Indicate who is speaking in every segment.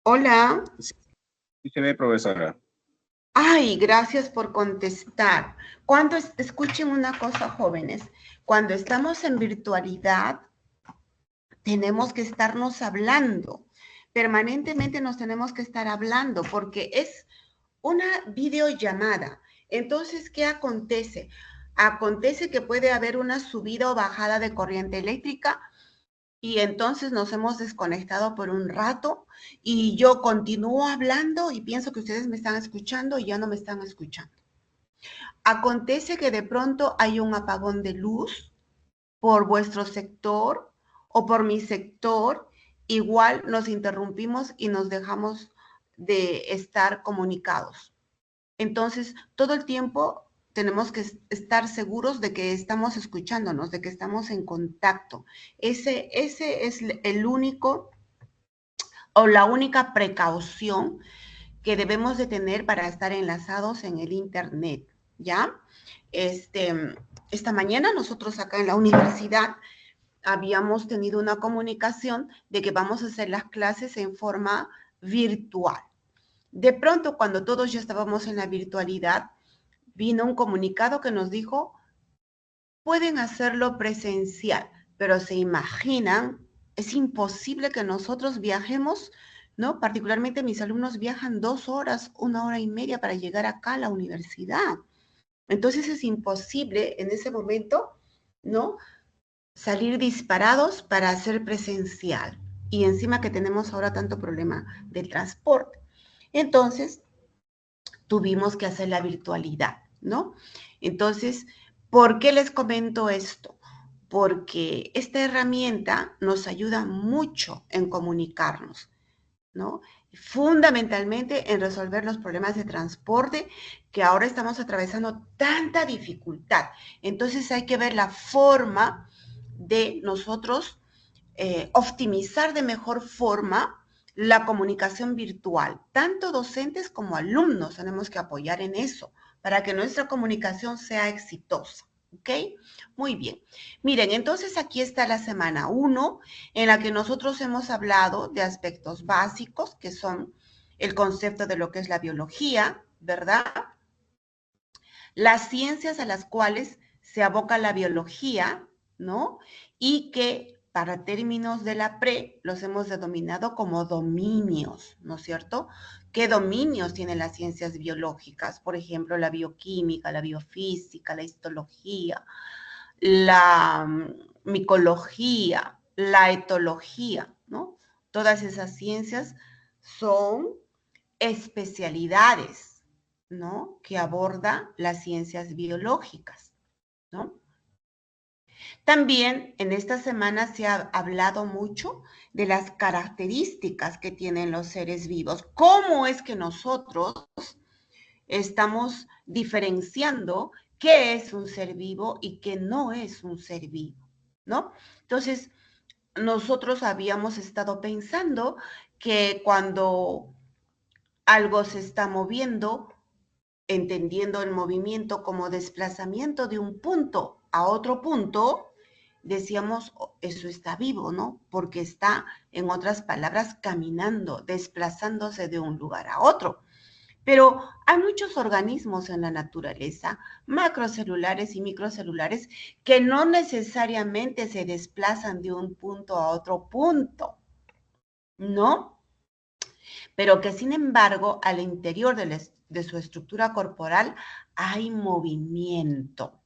Speaker 1: Hola.
Speaker 2: Sí, sí se ve, profesora.
Speaker 1: Ay, gracias por contestar. Escuchen una cosa, jóvenes, cuando estamos en virtualidad, tenemos que estarnos hablando. Permanentemente nos tenemos que estar hablando porque es una videollamada. Entonces, ¿qué acontece? Acontece que puede haber una subida o bajada de corriente eléctrica y entonces nos hemos desconectado por un rato y yo continúo hablando y pienso que ustedes me están escuchando y ya no me están escuchando. Acontece que de pronto hay un apagón de luz por vuestro sector o por mi sector, igual nos interrumpimos y nos dejamos de estar comunicados. Entonces, todo el tiempo tenemos que estar seguros de que estamos escuchándonos, de que estamos en contacto. Ese es el único o la única precaución que debemos de tener para estar enlazados en el Internet, ¿ya? Esta mañana nosotros acá en la universidad habíamos tenido una comunicación de que vamos a hacer las clases en forma virtual. De pronto, cuando todos ya estábamos en la virtualidad, vino un comunicado que nos dijo, pueden hacerlo presencial, pero se imaginan, es imposible que nosotros viajemos, ¿no? Particularmente mis alumnos viajan 2 horas, 1 hora y media para llegar acá a la universidad. Entonces es imposible en ese momento, ¿no? Salir disparados para hacer presencial. Y encima que tenemos ahora tanto problema del transporte. Entonces, tuvimos que hacer la virtualidad, ¿no? Entonces, ¿por qué les comento esto? Porque esta herramienta nos ayuda mucho en comunicarnos, ¿no? Fundamentalmente en resolver los problemas de transporte que ahora estamos atravesando tanta dificultad. Entonces hay que ver la forma de nosotros optimizar de mejor forma la comunicación virtual. Tanto docentes como alumnos tenemos que apoyar en eso para que nuestra comunicación sea exitosa. ¿Ok? Muy bien. Miren, entonces aquí está la semana 1 en la que nosotros hemos hablado de aspectos básicos que son el concepto de lo que es la biología, ¿verdad? Las ciencias a las cuales se aboca la biología, ¿no? Y que para términos de la PRE los hemos denominado como dominios, ¿no es cierto? ¿Qué dominios tienen las ciencias biológicas? Por ejemplo, la bioquímica, la biofísica, la histología, la micología, la etología, ¿no? Todas esas ciencias son especialidades, ¿no? Que aborda las ciencias biológicas, ¿no? También en esta semana se ha hablado mucho de las características que tienen los seres vivos. ¿Cómo es que nosotros estamos diferenciando qué es un ser vivo y qué no es un ser vivo, ¿no? Entonces, nosotros habíamos estado pensando que cuando algo se está moviendo, entendiendo el movimiento como desplazamiento de un punto a otro punto, decíamos, "Oh, eso está vivo, ¿no? Porque está, en otras palabras, caminando, desplazándose de un lugar a otro. Pero hay muchos organismos en la naturaleza, macrocelulares y microcelulares, que no necesariamente se desplazan de un punto a otro punto, ¿no? Pero que sin embargo al interior de su estructura corporal hay movimiento.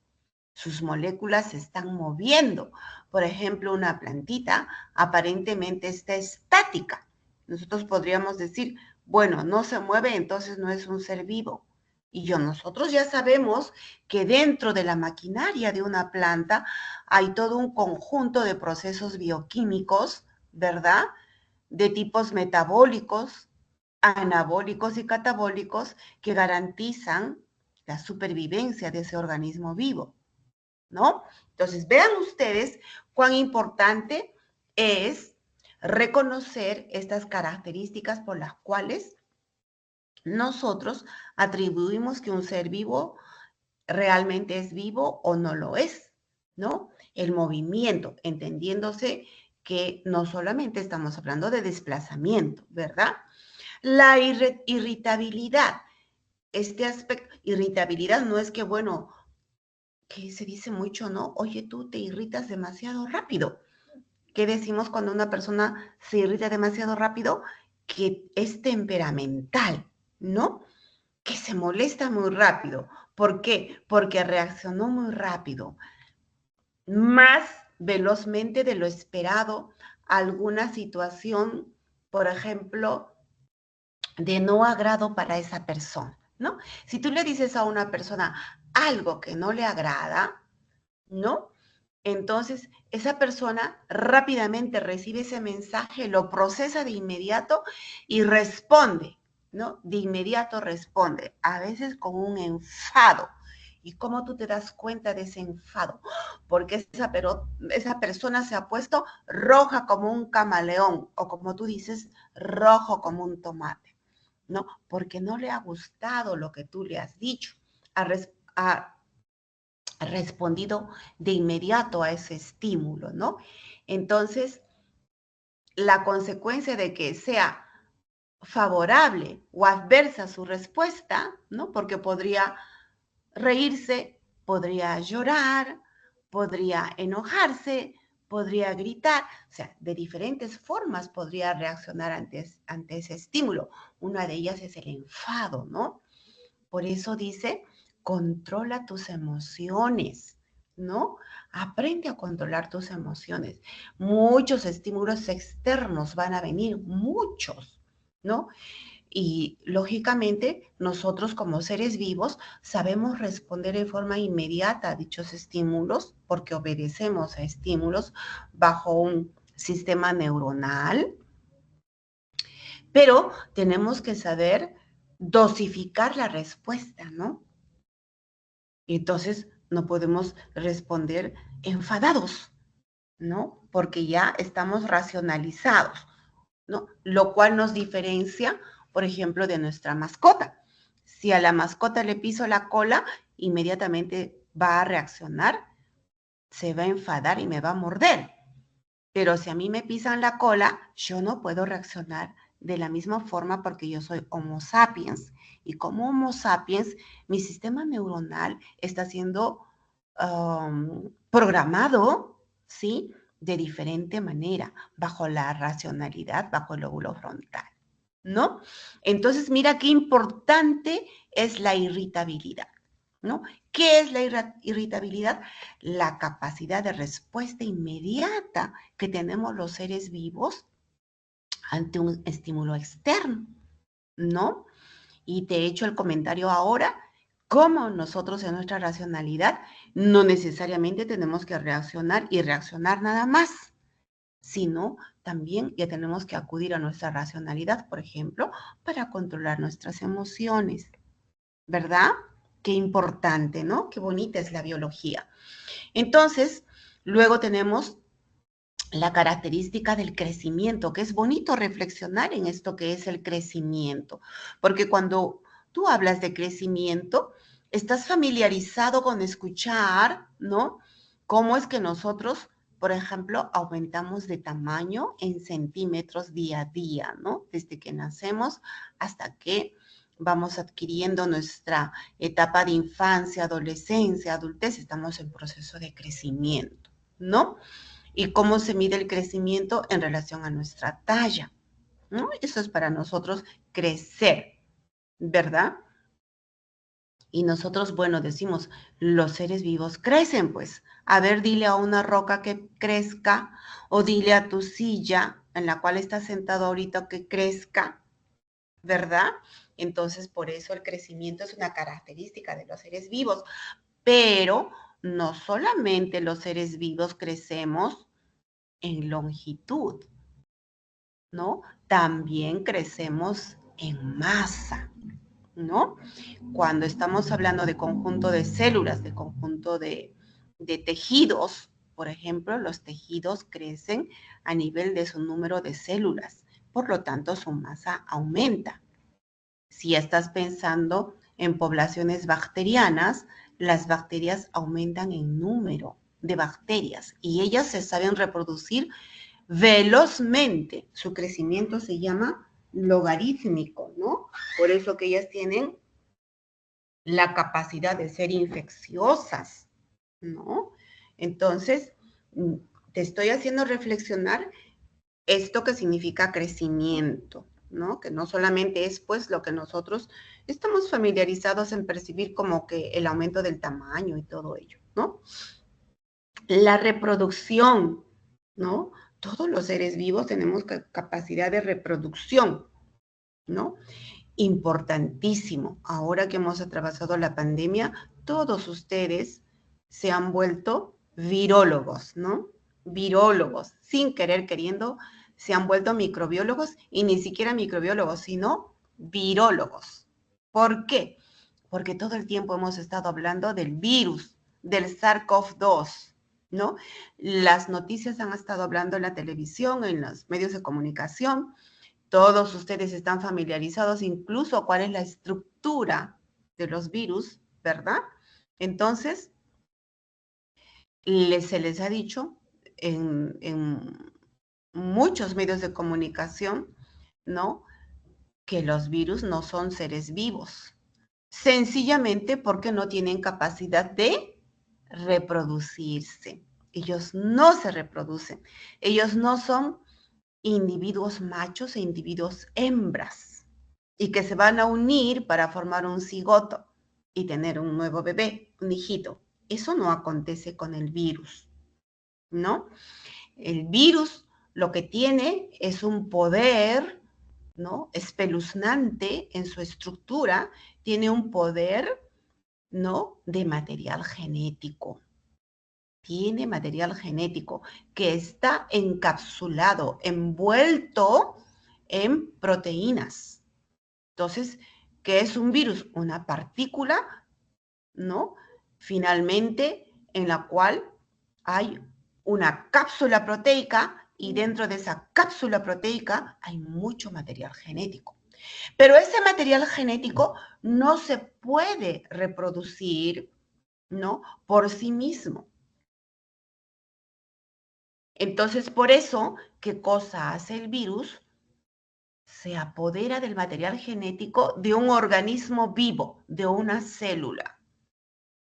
Speaker 1: Sus moléculas se están moviendo. Por ejemplo, una plantita aparentemente está estática. Nosotros podríamos decir, bueno, no se mueve, entonces no es un ser vivo. Nosotros ya sabemos que dentro de la maquinaria de una planta hay todo un conjunto de procesos bioquímicos, ¿verdad? De tipos metabólicos, anabólicos y catabólicos que garantizan la supervivencia de ese organismo vivo, ¿no? Entonces, vean ustedes cuán importante es reconocer estas características por las cuales nosotros atribuimos que un ser vivo realmente es vivo o no lo es, ¿no? El movimiento, entendiéndose que no solamente estamos hablando de desplazamiento, ¿verdad? La irritabilidad, este aspecto, irritabilidad no es que, bueno, que se dice mucho, ¿no? Oye, tú te irritas demasiado rápido. ¿Qué decimos cuando una persona se irrita demasiado rápido? Que es temperamental, ¿no? Que se molesta muy rápido. ¿Por qué? Porque reaccionó muy rápido, más velozmente de lo esperado a alguna situación, por ejemplo, de no agrado para esa persona, ¿no? Si tú le dices a una persona algo que no le agrada, ¿no? Entonces, esa persona rápidamente recibe ese mensaje, lo procesa de inmediato y responde, ¿no? De inmediato responde, a veces con un enfado. ¿Y cómo tú te das cuenta de ese enfado? Porque esa persona se ha puesto roja como un camaleón o como tú dices, rojo como un tomate, ¿no? Porque no le ha gustado lo que tú le has dicho. Ha respondido de inmediato a ese estímulo, ¿no? Entonces, la consecuencia de que sea favorable o adversa su respuesta, ¿no? Porque podría reírse, podría llorar, podría enojarse, podría gritar, o sea, de diferentes formas podría reaccionar ante ese estímulo. Una de ellas es el enfado, ¿no? Por eso dice, controla tus emociones, ¿no? Aprende a controlar tus emociones. Muchos estímulos externos van a venir, muchos, ¿no? Y lógicamente nosotros como seres vivos sabemos responder de forma inmediata a dichos estímulos porque obedecemos a estímulos bajo un sistema neuronal, pero tenemos que saber dosificar la respuesta, ¿no? Entonces no podemos responder enfadados, ¿no? Porque ya estamos racionalizados, ¿no? Lo cual nos diferencia, por ejemplo, de nuestra mascota. Si a la mascota le piso la cola, inmediatamente va a reaccionar, se va a enfadar y me va a morder. Pero si a mí me pisan la cola, yo no puedo reaccionar de la misma forma porque yo soy Homo sapiens. Y como Homo sapiens, mi sistema neuronal está siendo programado, ¿sí? De diferente manera, bajo la racionalidad, bajo el lóbulo frontal, ¿no? Entonces, mira qué importante es la irritabilidad, ¿no? ¿Qué es la irritabilidad? La capacidad de respuesta inmediata que tenemos los seres vivos ante un estímulo externo, ¿no? Y te he hecho el comentario ahora, cómo nosotros en nuestra racionalidad no necesariamente tenemos que reaccionar y reaccionar nada más, sino también ya tenemos que acudir a nuestra racionalidad, por ejemplo, para controlar nuestras emociones, ¿verdad? Qué importante, ¿no? Qué bonita es la biología. Entonces, luego tenemos la característica del crecimiento, que es bonito reflexionar en esto que es el crecimiento, porque cuando tú hablas de crecimiento, estás familiarizado con escuchar, ¿no? Cómo es que nosotros, por ejemplo, aumentamos de tamaño en centímetros día a día, ¿no? Desde que nacemos hasta que vamos adquiriendo nuestra etapa de infancia, adolescencia, adultez, estamos en proceso de crecimiento, ¿no? Y cómo se mide el crecimiento en relación a nuestra talla, ¿no? Eso es para nosotros crecer, ¿verdad? Y nosotros, bueno, decimos, los seres vivos crecen, pues. A ver, dile a una roca que crezca, o dile a tu silla en la cual estás sentado ahorita que crezca, ¿verdad? Entonces, por eso el crecimiento es una característica de los seres vivos. Pero no solamente los seres vivos crecemos en longitud, ¿no? También crecemos en masa, ¿no? Cuando estamos hablando de conjunto de células, de conjunto de tejidos, por ejemplo, los tejidos crecen a nivel de su número de células, por lo tanto su masa aumenta. Si estás pensando en poblaciones bacterianas, las bacterias aumentan en número de bacterias y ellas se saben reproducir velozmente. Su crecimiento se llama logarítmico, ¿no? Por eso que ellas tienen la capacidad de ser infecciosas, ¿no? Entonces, te estoy haciendo reflexionar esto que significa crecimiento, ¿no? Que no solamente es, pues, lo que nosotros estamos familiarizados en percibir como que el aumento del tamaño y todo ello, ¿no? La reproducción, ¿no? Todos los seres vivos tenemos capacidad de reproducción, ¿no? Importantísimo. Ahora que hemos atravesado la pandemia, todos ustedes se han vuelto virólogos, ¿no? Virólogos, sin querer queriendo, se han vuelto microbiólogos y ni siquiera microbiólogos, sino virólogos. ¿Por qué? Porque todo el tiempo hemos estado hablando del virus, del SARS-CoV-2, ¿no? Las noticias han estado hablando en la televisión, en los medios de comunicación. Todos ustedes están familiarizados incluso cuál es la estructura de los virus, ¿verdad? Entonces, se les ha dicho en muchos medios de comunicación, ¿no? Que los virus no son seres vivos, sencillamente porque no tienen capacidad de reproducirse. Ellos no se reproducen. Ellos no son individuos machos e individuos hembras y que se van a unir para formar un cigoto y tener un nuevo bebé, un hijito. Eso no acontece con el virus, ¿no? El virus lo que tiene es un poder, ¿no? Espeluznante en su estructura, tiene un poder, ¿no? De material genético. Tiene material genético que está encapsulado, envuelto en proteínas. Entonces, ¿qué es un virus? Una partícula, ¿no? Finalmente, en la cual hay una cápsula proteica y dentro de esa cápsula proteica hay mucho material genético. Pero ese material genético no se puede reproducir, ¿no? Por sí mismo. Entonces, por eso, ¿qué cosa hace el virus? Se apodera del material genético de un organismo vivo, de una célula.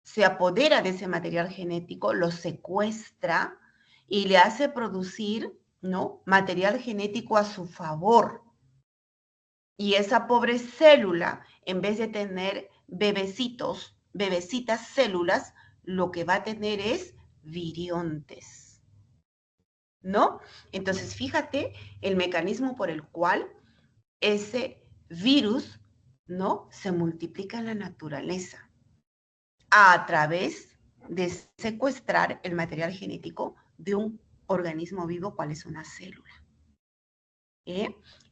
Speaker 1: Se apodera de ese material genético, lo secuestra y le hace producir, ¿no? Material genético a su favor. Y esa pobre célula, en vez de tener bebecitos, bebecitas células, lo que va a tener es viriontes, ¿no? Entonces, fíjate el mecanismo por el cual ese virus, ¿no? Se multiplica en la naturaleza a través de secuestrar el material genético de un organismo vivo, cual es una célula.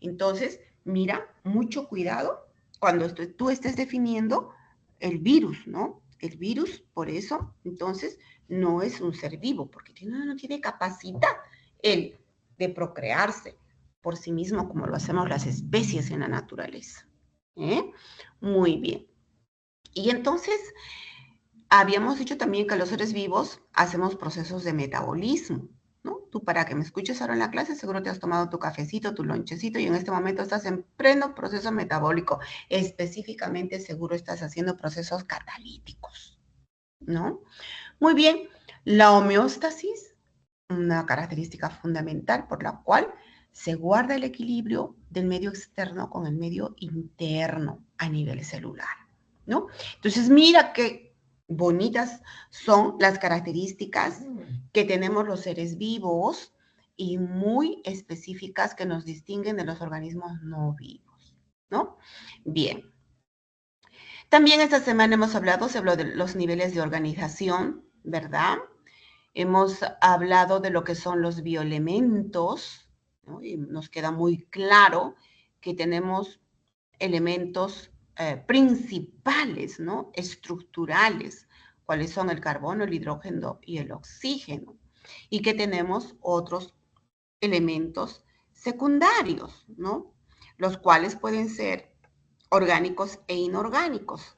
Speaker 1: Entonces, mira, mucho cuidado cuando tú estés definiendo el virus, ¿no? El virus, por eso, entonces, no es un ser vivo, porque no tiene capacidad él de procrearse por sí mismo como lo hacemos las especies en la naturaleza. Muy bien. Y entonces, habíamos dicho también que los seres vivos hacemos procesos de metabolismo, ¿no? Tú para que me escuches ahora en la clase, seguro te has tomado tu cafecito, tu lonchecito y en este momento estás en pleno proceso metabólico. Específicamente, seguro estás haciendo procesos catalíticos, ¿no? Muy bien, la homeostasis, una característica fundamental por la cual se guarda el equilibrio del medio externo con el medio interno a nivel celular, ¿no? Entonces, mira qué bonitas son las características que tenemos los seres vivos y muy específicas que nos distinguen de los organismos no vivos, ¿no? Bien. También esta semana se habló de los niveles de organización, ¿verdad? Hemos hablado de lo que son los bioelementos, ¿no? Y nos queda muy claro que tenemos elementos principales, ¿no? Estructurales, cuáles son el carbono, el hidrógeno y el oxígeno, y que tenemos otros elementos secundarios, ¿no? Los cuales pueden ser orgánicos e inorgánicos.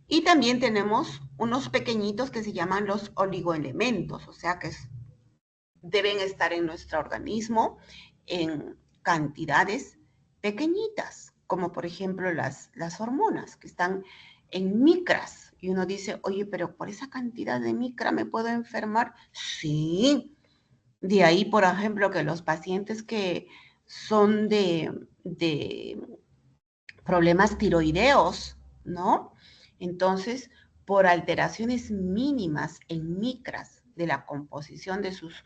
Speaker 1: Y también tenemos unos pequeñitos que se llaman los oligoelementos, o sea que es deben estar en nuestro organismo en cantidades pequeñitas, como por ejemplo las hormonas que están en micras. Y uno dice, oye, pero por esa cantidad de micra me puedo enfermar. Sí, de ahí, por ejemplo, que los pacientes que son de problemas tiroideos, ¿no? Entonces, por alteraciones mínimas en micras de la composición de sus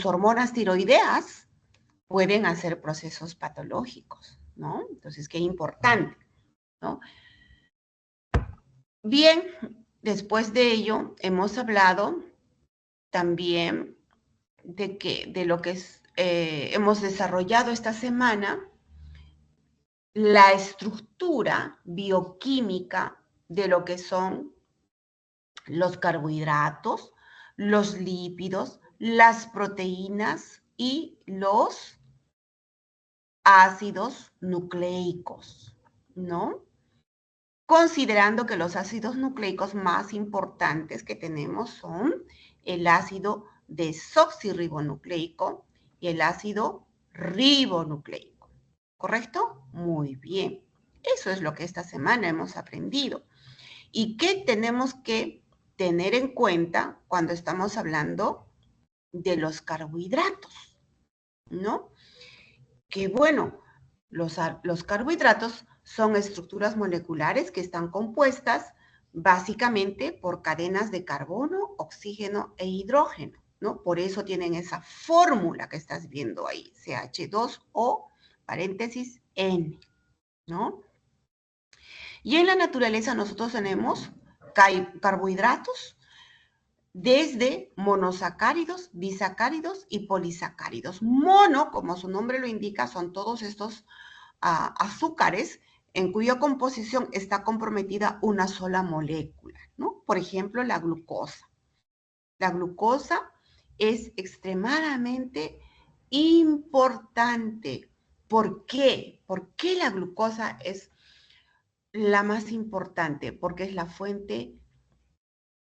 Speaker 1: hormonas tiroideas, pueden hacer procesos patológicos, ¿no? Entonces, qué importante, ¿no? Bien, después de ello, hemos hablado también de lo que hemos desarrollado esta semana, la estructura bioquímica de lo que son los carbohidratos, los lípidos, las proteínas y los ácidos nucleicos, ¿no? Considerando que los ácidos nucleicos más importantes que tenemos son el ácido desoxirribonucleico y el ácido ribonucleico. ¿Correcto? Muy bien. Eso es lo que esta semana hemos aprendido. ¿Y qué tenemos que tener en cuenta cuando estamos hablando de los carbohidratos? ¿No? Que bueno, los carbohidratos son estructuras moleculares que están compuestas básicamente por cadenas de carbono, oxígeno e hidrógeno, ¿no? Por eso tienen esa fórmula que estás viendo ahí, CH2O, paréntesis, N, ¿no? Y en la naturaleza nosotros tenemos carbohidratos desde monosacáridos, disacáridos y polisacáridos. Mono, como su nombre lo indica, son todos estos azúcares en cuya composición está comprometida una sola molécula, ¿no? Por ejemplo, la glucosa. La glucosa es extremadamente importante. ¿Por qué? ¿Por qué la glucosa es la más importante? Porque es la fuente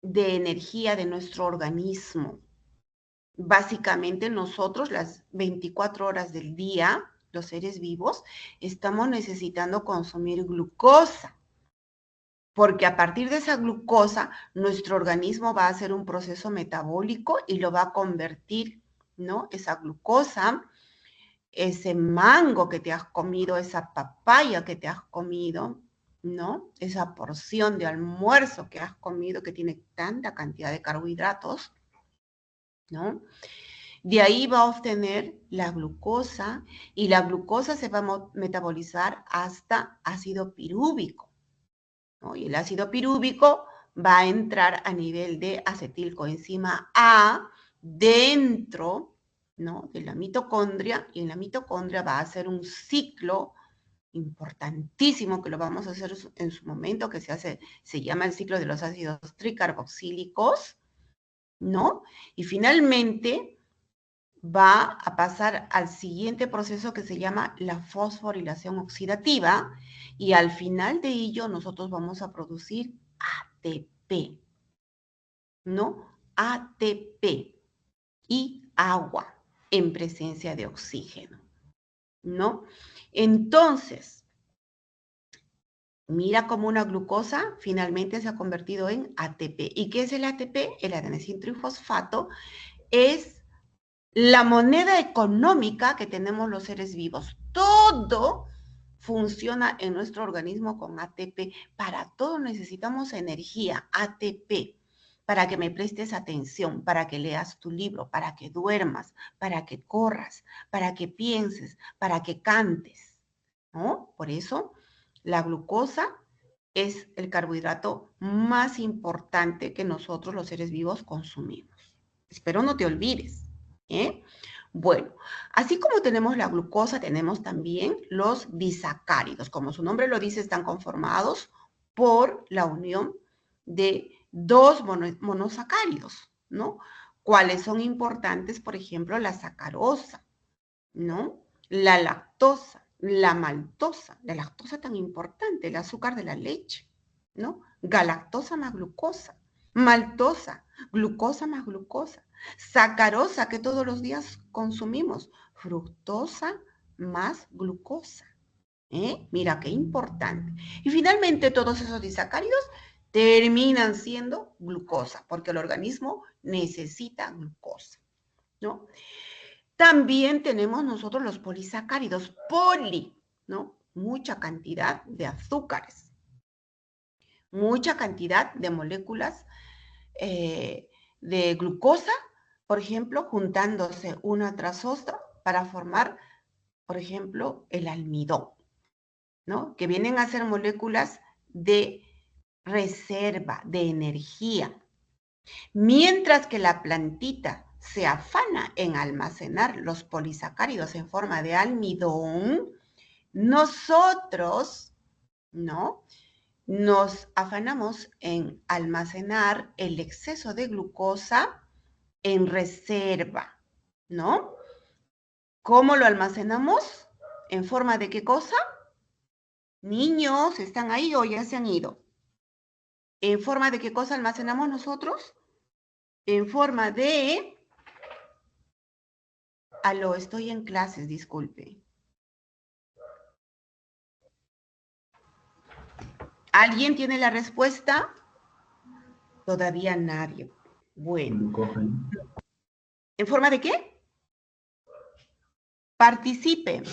Speaker 1: de energía de nuestro organismo. Básicamente nosotros las 24 horas del día, los seres vivos, estamos necesitando consumir glucosa, porque a partir de esa glucosa nuestro organismo va a hacer un proceso metabólico y lo va a convertir, ¿no? Esa glucosa, ese mango que te has comido, esa papaya que te has comido, ¿no? Esa porción de almuerzo que has comido que tiene tanta cantidad de carbohidratos, ¿no? De ahí va a obtener la glucosa y la glucosa se va a metabolizar hasta ácido pirúvico, ¿no? Y el ácido pirúvico va a entrar a nivel de acetilcoenzima A dentro, ¿no?, de la mitocondria, y en la mitocondria va a hacer un ciclo importantísimo que lo vamos a hacer en su momento, que se llama el ciclo de los ácidos tricarboxílicos, ¿no? Y finalmente va a pasar al siguiente proceso que se llama la fosforilación oxidativa, y al final de ello nosotros vamos a producir ATP, ¿no? ATP y agua en presencia de oxígeno, ¿no? Entonces, mira cómo una glucosa finalmente se ha convertido en ATP. ¿Y qué es el ATP? El adenosín trifosfato es la moneda económica que tenemos los seres vivos. Todo funciona en nuestro organismo con ATP. Para todo necesitamos energía, ATP, para que me prestes atención, para que leas tu libro, para que duermas, para que corras, para que pienses, para que cantes, ¿no? Por eso, la glucosa es el carbohidrato más importante que nosotros los seres vivos consumimos. Espero no te olvides. ¿Eh? Bueno, así como tenemos la glucosa, tenemos también los disacáridos. Como su nombre lo dice, están conformados por la unión de dos monosacáridos, ¿no? ¿Cuáles son importantes? Por ejemplo, la sacarosa, ¿no? La lactosa, la maltosa, la lactosa tan importante, el azúcar de la leche, ¿no? Galactosa más glucosa. maltosa, glucosa más glucosa, sacarosa que todos los días consumimos, fructosa más glucosa. Mira qué importante. Y finalmente todos esos disacáridos terminan siendo glucosa, porque el organismo necesita glucosa, ¿no? También tenemos nosotros los polisacáridos, ¿no? Mucha cantidad de azúcares, mucha cantidad de moléculas de glucosa, por ejemplo, juntándose una tras otra para formar, por ejemplo, el almidón, ¿no? Que vienen a ser moléculas de reserva, de energía. Mientras que la plantita se afana en almacenar los polisacáridos en forma de almidón, nosotros, ¿no? Nos afanamos en almacenar el exceso de glucosa en reserva, ¿no? ¿Cómo lo almacenamos? ¿En forma de qué cosa? Niños, ¿están ahí o ya se han ido? ¿En forma de qué cosa almacenamos nosotros? En forma de... Aló, estoy en clases, disculpe. ¿Alguien tiene la respuesta? Todavía nadie. Bueno. ¿En forma de qué? Participen.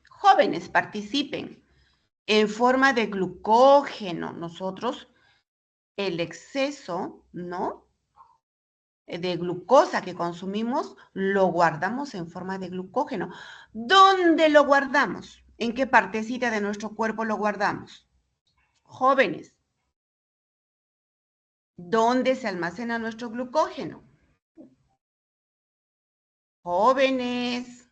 Speaker 1: Jóvenes, participen. En forma de glucógeno. Nosotros, el exceso, ¿no? De glucosa que consumimos, lo guardamos en forma de glucógeno. ¿Dónde lo guardamos? ¿En qué partecita de nuestro cuerpo lo guardamos? Jóvenes, ¿dónde se almacena nuestro glucógeno? Jóvenes,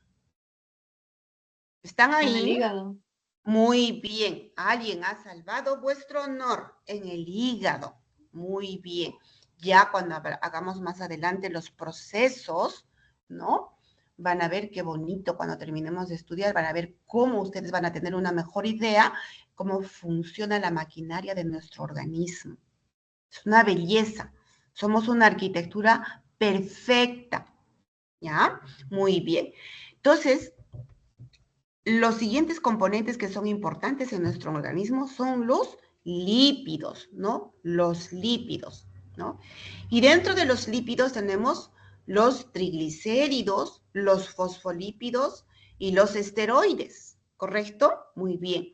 Speaker 1: ¿están ahí?
Speaker 3: En el hígado.
Speaker 1: Muy bien, alguien ha salvado vuestro honor en el hígado. Muy bien. Ya cuando hagamos más adelante los procesos, ¿no? Van a ver qué bonito cuando terminemos de estudiar, van a ver cómo ustedes van a tener una mejor idea, cómo funciona la maquinaria de nuestro organismo. Es una belleza. Somos una arquitectura perfecta. ¿Ya? Muy bien. Entonces, los siguientes componentes que son importantes en nuestro organismo son los lípidos, ¿no? Los lípidos, ¿no? Y dentro de los lípidos tenemos los triglicéridos, los fosfolípidos y los esteroides, ¿correcto? Muy bien.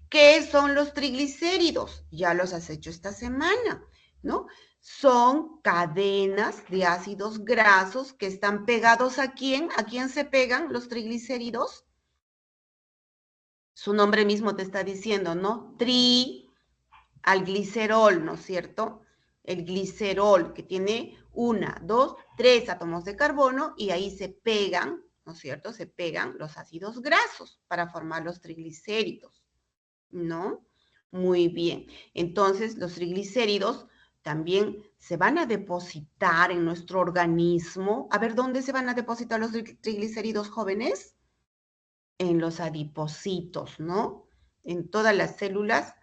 Speaker 1: ¿Qué son los triglicéridos? Ya los has hecho esta semana, ¿no? Son cadenas de ácidos grasos que están pegados ¿a quién? ¿A quién se pegan los triglicéridos? Su nombre mismo te está diciendo, ¿no? Al glicerol, ¿no es cierto? El glicerol que tiene 1, 2, 3 átomos de carbono y ahí se pegan, ¿no es cierto? Se pegan los ácidos grasos para formar los triglicéridos, ¿no? Muy bien. Entonces, los triglicéridos también se van a depositar en nuestro organismo. A ver, ¿dónde se van a depositar los triglicéridos, jóvenes? En los adipocitos, ¿no? En todas las células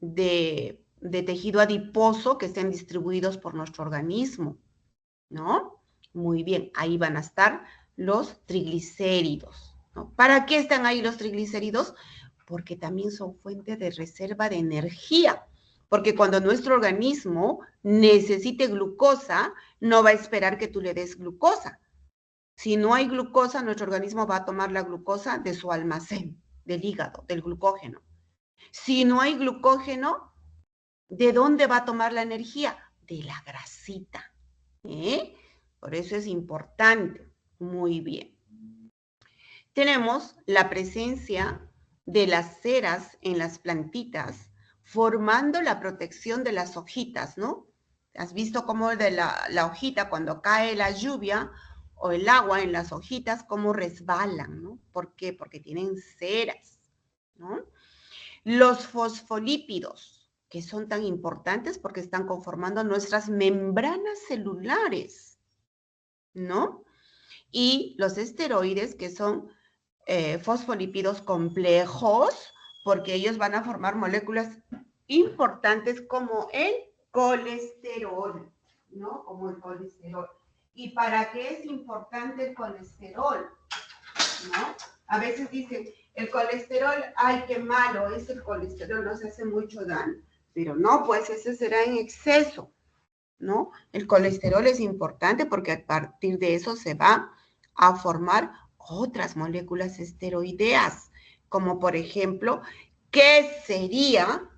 Speaker 1: de tejido adiposo que estén distribuidos por nuestro organismo, ¿no? Muy bien, ahí van a estar los triglicéridos, ¿no? ¿Para qué están ahí los triglicéridos? Porque también son fuente de reserva de energía, porque cuando nuestro organismo necesite glucosa, no va a esperar que tú le des glucosa. Si no hay glucosa, nuestro organismo va a tomar la glucosa de su almacén, del hígado, del glucógeno. Si no hay glucógeno, ¿de dónde va a tomar la energía? De la grasita. Por eso es importante. Muy bien. Tenemos la presencia de las ceras en las plantitas, formando la protección de las hojitas, ¿no? ¿Has visto cómo de la hojita, cuando cae la lluvia o el agua en las hojitas, cómo resbalan, ¿no? ¿Por qué? Porque tienen ceras, ¿no? Los fosfolípidos, que son tan importantes porque están conformando nuestras membranas celulares, ¿no? Y los esteroides, que son fosfolípidos complejos, porque ellos van a formar moléculas importantes como el colesterol, ¿no? Como el colesterol. ¿Y para qué es importante el colesterol? ¿No? A veces dicen, el colesterol, ay, qué malo es el colesterol, nos hace mucho daño. Pero no, pues ese será en exceso, ¿no? El colesterol es importante porque a partir de eso se va a formar otras moléculas esteroideas, como por ejemplo, ¿qué sería,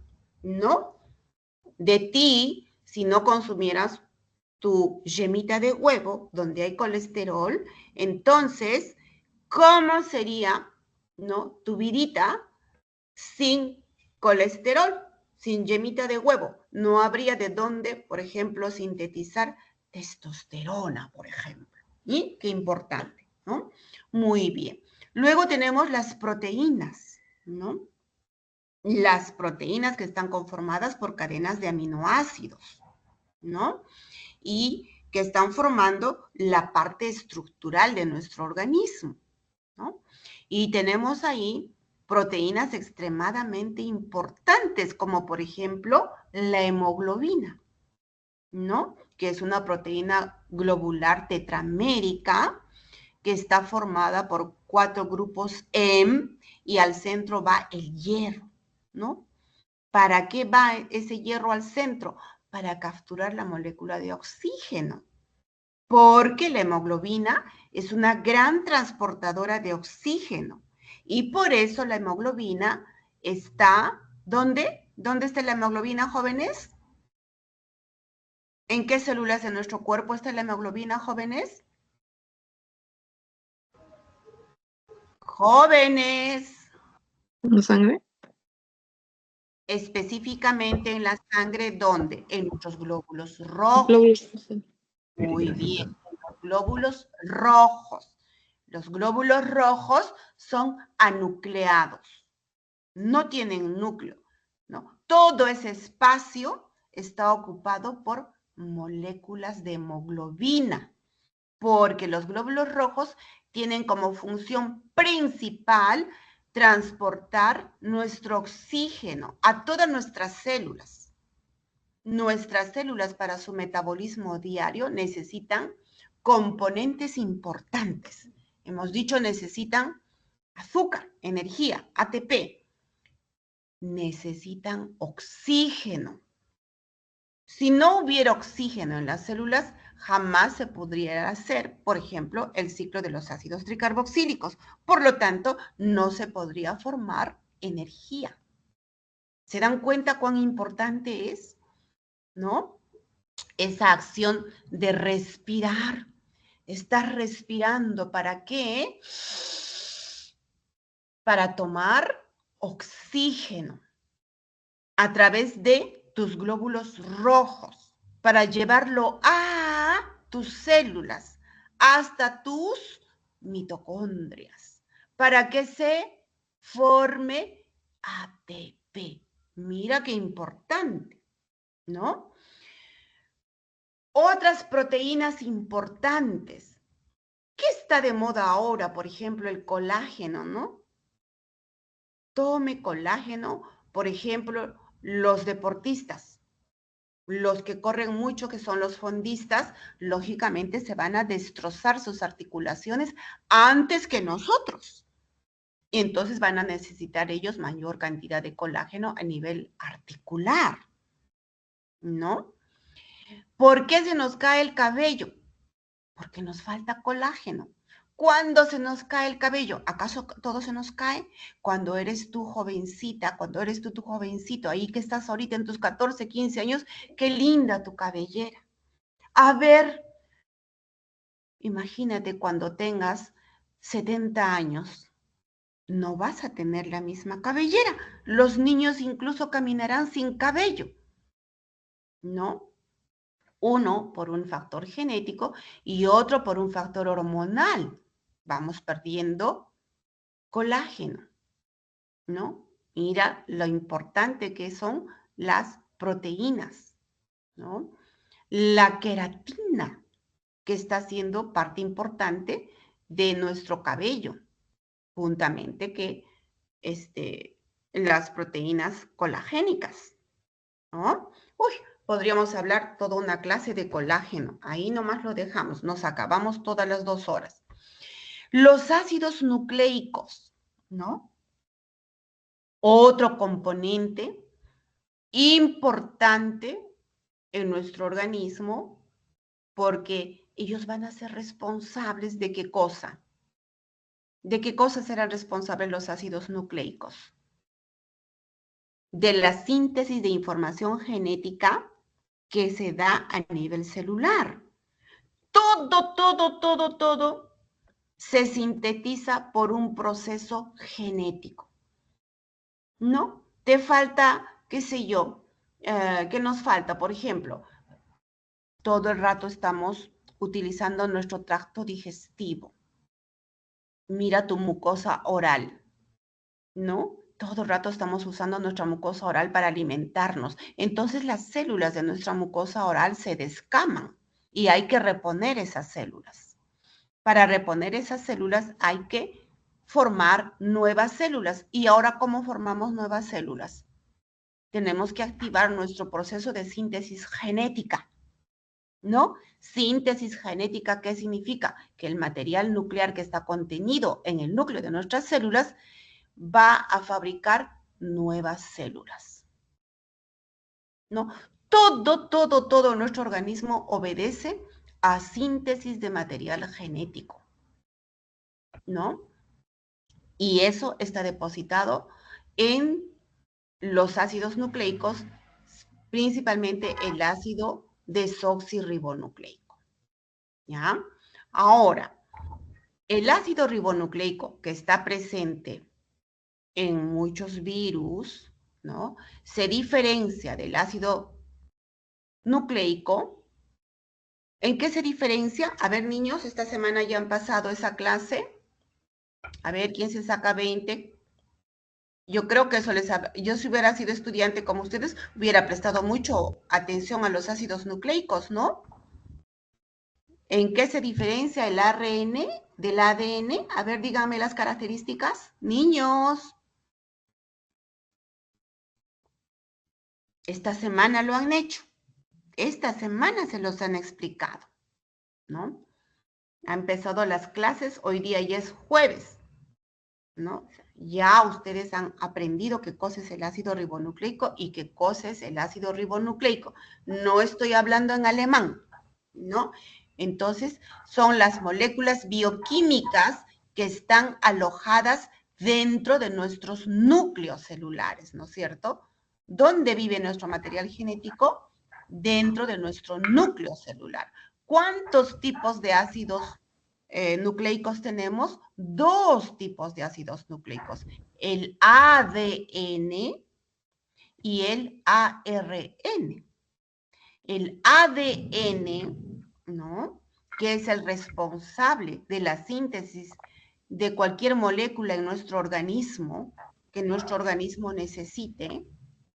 Speaker 1: no? De ti si no consumieras tu yemita de huevo donde hay colesterol. Entonces, ¿cómo sería, no, tu vidita sin colesterol, sin yemita de huevo? No habría de dónde, por ejemplo, sintetizar testosterona, por ejemplo. ¿Y qué importante, no? Muy bien. Luego tenemos las proteínas, ¿no? Las proteínas que están conformadas por cadenas de aminoácidos, ¿no? Y que están formando la parte estructural de nuestro organismo, ¿no? Y tenemos ahí proteínas extremadamente importantes, como por ejemplo la hemoglobina, ¿no? Que es una proteína globular tetramérica que está formada por 4 grupos M y al centro va el hierro, ¿no? ¿Para qué va ese hierro al centro? Para capturar la molécula de oxígeno, porque la hemoglobina es una gran transportadora de oxígeno y por eso la hemoglobina está, ¿dónde? ¿Dónde está la hemoglobina, jóvenes? ¿En qué células de nuestro cuerpo está la hemoglobina, jóvenes? Jóvenes.
Speaker 3: ¿La sangre?
Speaker 1: Específicamente en la sangre, ¿dónde? En nuestros glóbulos rojos.
Speaker 3: Glóbulos.
Speaker 1: Muy bien, en los glóbulos rojos. Los glóbulos rojos son anucleados, no tienen núcleo, ¿no? Todo ese espacio está ocupado por moléculas de hemoglobina, porque los glóbulos rojos tienen como función principal transportar nuestro oxígeno a todas nuestras células. Nuestras células para su metabolismo diario necesitan componentes importantes. Hemos dicho necesitan azúcar, energía, ATP. Necesitan oxígeno. Si no hubiera oxígeno en las células, jamás se podría hacer, por ejemplo, el ciclo de los ácidos tricarboxílicos. Por lo tanto, no se podría formar energía. ¿Se dan cuenta cuán importante es, no? Esa acción de respirar. Estás respirando, ¿para qué? Para tomar oxígeno a través de tus glóbulos rojos, para llevarlo a tus células, hasta tus mitocondrias, para que se forme ATP. Mira qué importante, ¿no? Otras proteínas importantes. ¿Qué está de moda ahora? Por ejemplo, el colágeno, ¿no? Tome colágeno, por ejemplo, los deportistas, los que corren mucho, que son los fondistas, lógicamente se van a destrozar sus articulaciones antes que nosotros. Y entonces van a necesitar ellos mayor cantidad de colágeno a nivel articular, ¿no? ¿Por qué se nos cae el cabello? Porque nos falta colágeno. ¿Cuándo se nos cae el cabello? ¿Acaso todo se nos cae? Cuando eres tú jovencita, cuando eres tú tu jovencito, ahí que estás ahorita en tus 14, 15 años, qué linda tu cabellera. A ver, imagínate cuando tengas 70 años, no vas a tener la misma cabellera. Los niños incluso caminarán sin cabello, ¿no? Uno por un factor genético y otro por un factor hormonal. Vamos perdiendo colágeno, ¿no? Mira lo importante que son las proteínas, ¿no? La queratina, que está siendo parte importante de nuestro cabello, juntamente que las proteínas colagénicas, ¿no? Uy, podríamos hablar toda una clase de colágeno. Ahí nomás lo dejamos, nos acabamos todas las 2 horas. Los ácidos nucleicos, ¿no? Otro componente importante en nuestro organismo, porque ellos van a ser responsables de qué cosa. ¿De qué cosa serán responsables los ácidos nucleicos? De la síntesis de información genética que se da a nivel celular. Todo se sintetiza por un proceso genético, ¿no? Te falta, qué sé yo, ¿qué nos falta? Por ejemplo, todo el rato estamos utilizando nuestro tracto digestivo. Mira tu mucosa oral, ¿no? Todo el rato estamos usando nuestra mucosa oral para alimentarnos. Entonces las células de nuestra mucosa oral se descaman y hay que reponer esas células. Para reponer esas células hay que formar nuevas células. ¿Y ahora cómo formamos nuevas células? Tenemos que activar nuestro proceso de síntesis genética, ¿no? Síntesis genética, ¿qué significa? Que el material nuclear que está contenido en el núcleo de nuestras células va a fabricar nuevas células, ¿no? Todo nuestro organismo obedece a síntesis de material genético, ¿no? Y eso está depositado en los ácidos nucleicos, principalmente el ácido desoxirribonucleico, ¿ya? Ahora, el ácido ribonucleico que está presente en muchos virus, ¿no? Se diferencia del ácido nucleico. ¿En qué se diferencia? A ver, niños, esta semana ya han pasado esa clase. A ver, ¿quién se saca 20? Yo creo que eso yo si hubiera sido estudiante como ustedes, hubiera prestado mucho atención a los ácidos nucleicos, ¿no? ¿En qué se diferencia el ARN del ADN? A ver, díganme las características. Niños, esta semana lo han hecho. Esta semana se los han explicado, ¿no? Han empezado las clases, hoy día ya es jueves, ¿no? Ya ustedes han aprendido qué cosa es el ácido ribonucleico y qué cosa es el ácido ribonucleico. No estoy hablando en alemán, ¿no? Entonces, son las moléculas bioquímicas que están alojadas dentro de nuestros núcleos celulares, ¿no es cierto? ¿Dónde vive nuestro material genético? Dentro de nuestro núcleo celular. ¿Cuántos tipos de ácidos nucleicos tenemos? 2 tipos de ácidos nucleicos, el ADN y el ARN. El ADN, ¿no? Que es el responsable de la síntesis de cualquier molécula en nuestro organismo, que nuestro organismo necesite,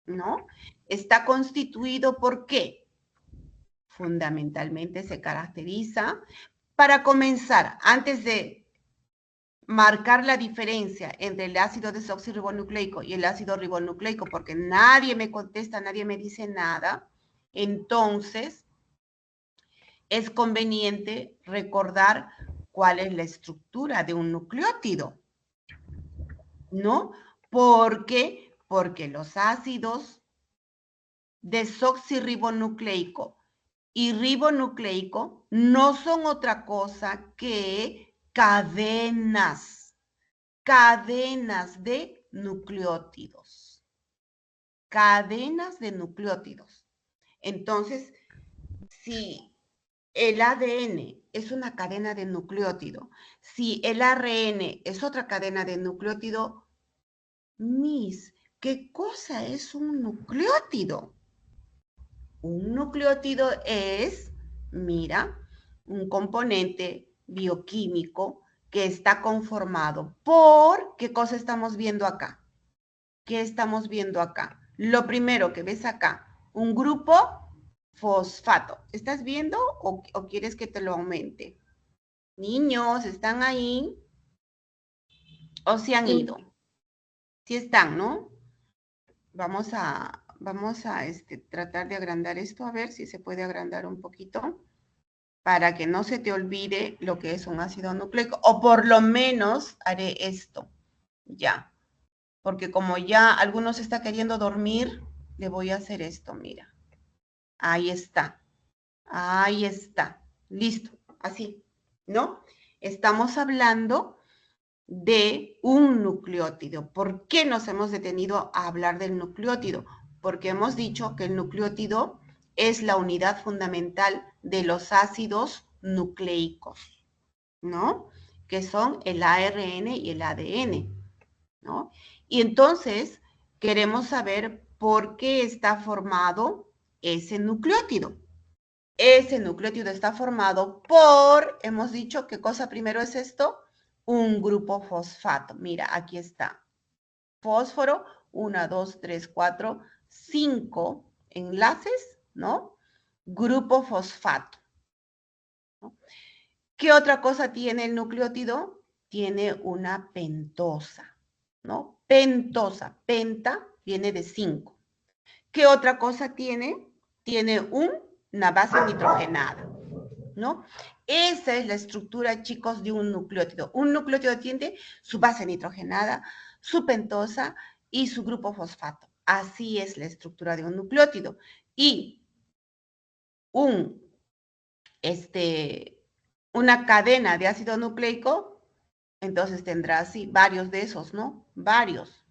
Speaker 1: ¿no? Está constituido ¿por qué? Fundamentalmente se caracteriza. Para comenzar, antes de marcar la diferencia entre el ácido desoxirribonucleico y el ácido ribonucleico, porque nadie me contesta, nadie me dice nada, entonces es conveniente recordar cuál es la estructura de un nucleótido, ¿no? ¿Por qué? Porque los ácidos desoxirribonucleico y ribonucleico no son otra cosa que cadenas de nucleótidos. Cadenas de nucleótidos. Entonces, si el ADN es una cadena de nucleótido, si el ARN es otra cadena de nucleótido, ¿qué cosa es un nucleótido? Un nucleótido es, mira, un componente bioquímico que está conformado por, ¿qué cosa estamos viendo acá? ¿Qué estamos viendo acá? Lo primero que ves acá, un grupo fosfato. ¿Estás viendo o quieres que te lo aumente? Niños, ¿están ahí? ¿O se han ido? Sí están, ¿no? Vamos a vamos a tratar de agrandar esto, a ver si se puede agrandar un poquito, para que no se te olvide lo que es un ácido nucleico, o por lo menos haré esto, ya. Porque como ya algunos está queriendo dormir, le voy a hacer esto, mira. Ahí está. Ahí está. Listo. Así, ¿no? Estamos hablando de un nucleótido. ¿Por qué nos hemos detenido a hablar del nucleótido? Porque hemos dicho que el nucleótido es la unidad fundamental de los ácidos nucleicos, ¿no? Que son el ARN y el ADN, ¿no? Y entonces queremos saber por qué está formado ese nucleótido. Ese nucleótido está formado por, hemos dicho, ¿qué cosa primero es esto? Un grupo fosfato. Mira, aquí está. Fósforo, 1, 2, 3, 4, 5 enlaces, ¿no? Grupo fosfato, ¿no? ¿Qué otra cosa tiene el nucleótido? Tiene una pentosa, ¿no? Pentosa, penta viene de 5. ¿Qué otra cosa tiene? Tiene una base nitrogenada, ¿no? Esa es la estructura, chicos, de un nucleótido. Un nucleótido tiene su base nitrogenada, su pentosa y su grupo fosfato. Así es la estructura de un nucleótido. Y una cadena de ácido nucleico, entonces tendrá así varios de esos, ¿no? Varios.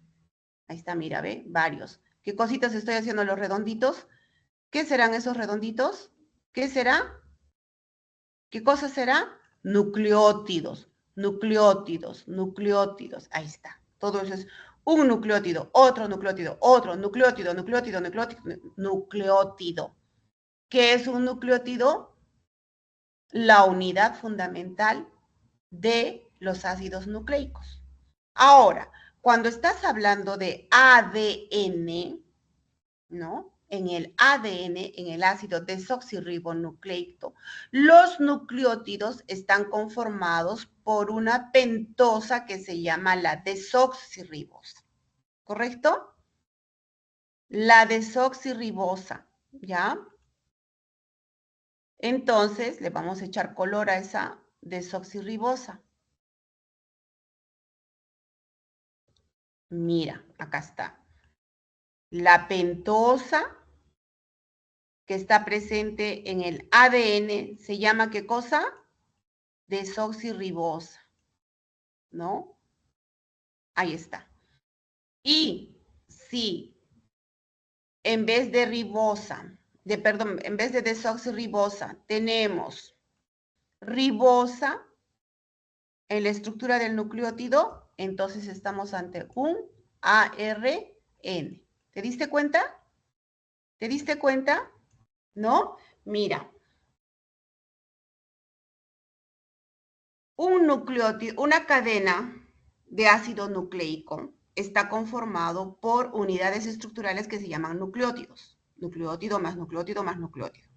Speaker 1: Ahí está, mira, ve, varios. ¿Qué cositas estoy haciendo los redonditos? ¿Qué serán esos redonditos? ¿Qué será? ¿Qué cosa será? Nucleótidos, nucleótidos, nucleótidos. Ahí está. Todo eso es un nucleótido, otro nucleótido, otro nucleótido, nucleótido, nucleótido, nucleótido. ¿Qué es un nucleótido? La unidad fundamental de los ácidos nucleicos. Ahora, cuando estás hablando de ADN, ¿no? En el ADN, en el ácido desoxirribonucleico, los nucleótidos están conformados por una pentosa que se llama la desoxirribosa, ¿correcto? La desoxirribosa, ¿ya? Entonces, le vamos a echar color a esa desoxirribosa. Mira, acá está. La pentosa que está presente en el ADN se llama ¿qué cosa? Desoxirribosa, ¿no? Ahí está. Y si en vez de en vez de desoxirribosa, tenemos ribosa en la estructura del nucleótido, entonces estamos ante un ARN. ¿Te diste cuenta? ¿Te diste cuenta? ¿No? Mira. Un nucleótido, una cadena de ácido nucleico está conformado por unidades estructurales que se llaman nucleótidos. Nucleótido más nucleótido más nucleótido.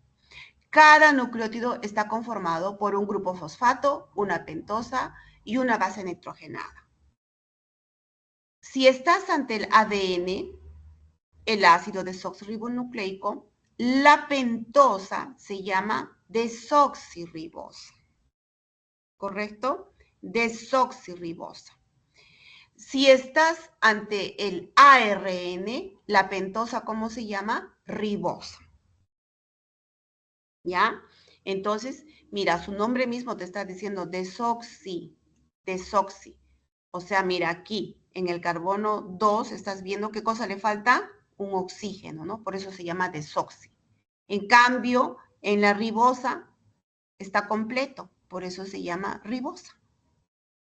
Speaker 1: Cada nucleótido está conformado por un grupo fosfato, una pentosa y una base nitrogenada. Si estás ante el ADN, el ácido desoxirribonucleico, la pentosa se llama desoxirribosa. ¿Correcto? Desoxirribosa. Si estás ante el ARN, la pentosa, ¿cómo se llama? Ribosa. ¿Ya? Entonces, mira, su nombre mismo te está diciendo desoxi. O sea, mira, aquí en el carbono 2 estás viendo qué cosa le falta, un oxígeno, ¿no? Por eso se llama desoxi. En cambio, en la ribosa está completo, por eso se llama ribosa.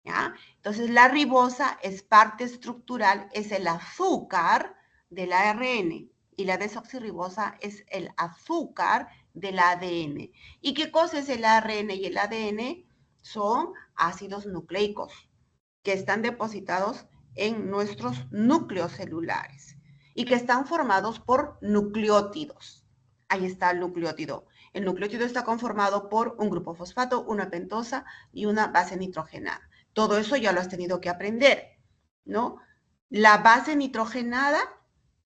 Speaker 1: ¿Ya? Entonces, la ribosa es parte estructural, es el azúcar del ARN y la desoxirribosa es el azúcar del ADN. ¿Y qué cosa es el ARN y el ADN? Son ácidos nucleicos que están depositados en nuestros núcleos celulares y que están formados por nucleótidos. Ahí está el nucleótido. El nucleótido está conformado por un grupo fosfato, una pentosa y una base nitrogenada. Todo eso ya lo has tenido que aprender, ¿no? La base nitrogenada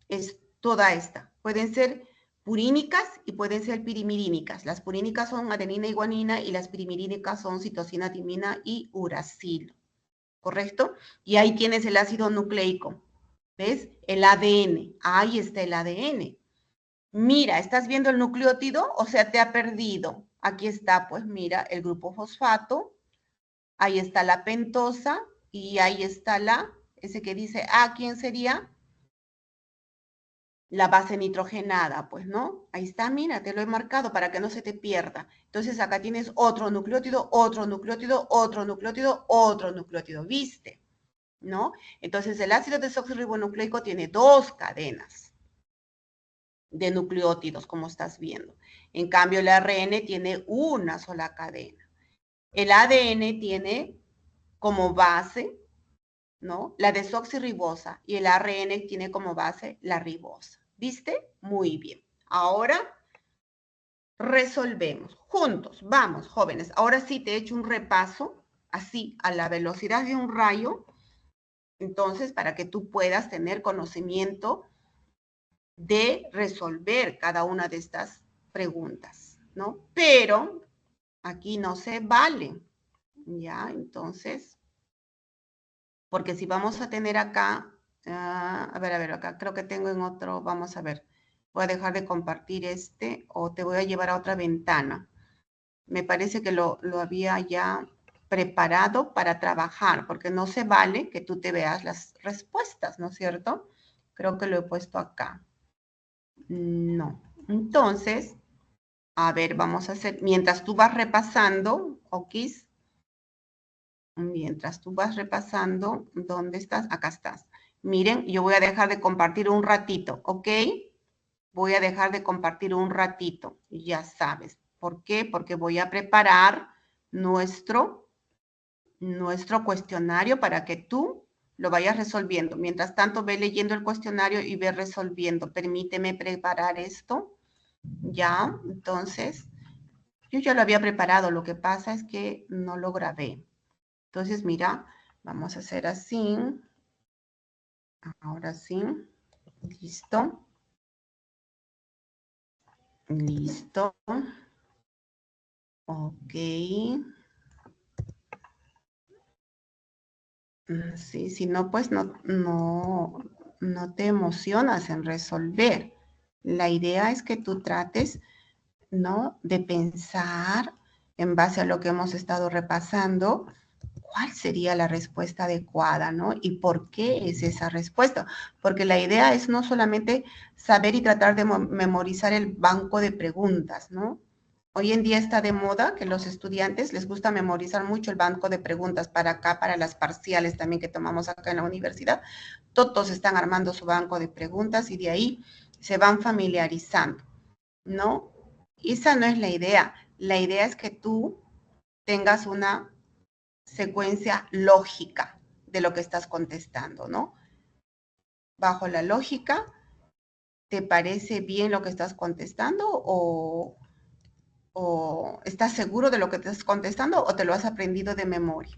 Speaker 1: es toda esta. Pueden ser purínicas y pueden ser pirimirínicas. Las purínicas son adenina y guanina y las pirimirínicas son citosina, timina y uracilo. ¿Correcto? Y ahí tienes el ácido nucleico. ¿Ves? El ADN. Ahí está el ADN. Mira, ¿estás viendo el nucleótido? O sea, te ha perdido. Aquí está, pues mira, el grupo fosfato. Ahí está la pentosa y ahí está ese que dice, ¿quién sería? La base nitrogenada, pues, ¿no? Ahí está, mira, te lo he marcado para que no se te pierda. Entonces acá tienes otro nucleótido, otro nucleótido, otro nucleótido, otro nucleótido, ¿viste? ¿No? Entonces el ácido desoxirribonucleico tiene 2 cadenas de nucleótidos, como estás viendo. En cambio, el ARN tiene una sola cadena. El ADN tiene como base, ¿no? La desoxirribosa y el ARN tiene como base la ribosa. ¿Viste? Muy bien. Ahora resolvemos juntos. Vamos, jóvenes. Ahora sí te he hecho un repaso, así, a la velocidad de un rayo. Entonces, para que tú puedas tener conocimiento de resolver cada una de estas preguntas, ¿no? Pero aquí no se vale, ¿ya? Entonces, porque si vamos a tener acá, a ver, acá creo que tengo en otro, vamos a ver, voy a dejar de compartir o te voy a llevar a otra ventana. Me parece que lo había ya preparado para trabajar, porque no se vale que tú te veas las respuestas, ¿no es cierto? Creo que lo he puesto acá. No. Entonces, a ver, vamos a hacer, mientras tú vas repasando, Okis, mientras tú vas repasando, ¿dónde estás? Acá estás. Miren, yo voy a dejar de compartir un ratito, ¿ok? Voy a dejar de compartir un ratito, ya sabes. ¿Por qué? Porque voy a preparar nuestro cuestionario para que tú lo vayas resolviendo. Mientras tanto, ve leyendo el cuestionario y ve resolviendo. Permíteme preparar esto. Ya, entonces, yo ya lo había preparado. Lo que pasa es que no lo grabé. Entonces, mira, vamos a hacer así. Ahora sí. Listo. Listo. Ok. Sí, si no, pues no te emocionas en resolver. La idea es que tú trates, ¿no? De pensar en base a lo que hemos estado repasando, cuál sería la respuesta adecuada, ¿no? Y por qué es esa respuesta. Porque la idea es no solamente saber y tratar de memorizar el banco de preguntas, ¿no? Hoy en día está de moda que los estudiantes les gusta memorizar mucho el banco de preguntas para acá, para las parciales también que tomamos acá en la universidad. Todos están armando su banco de preguntas y de ahí se van familiarizando, ¿no? Esa no es la idea. La idea es que tú tengas una secuencia lógica de lo que estás contestando, ¿no? Bajo la lógica, ¿te parece bien lo que estás contestando o estás seguro de lo que te estás contestando o te lo has aprendido de memoria,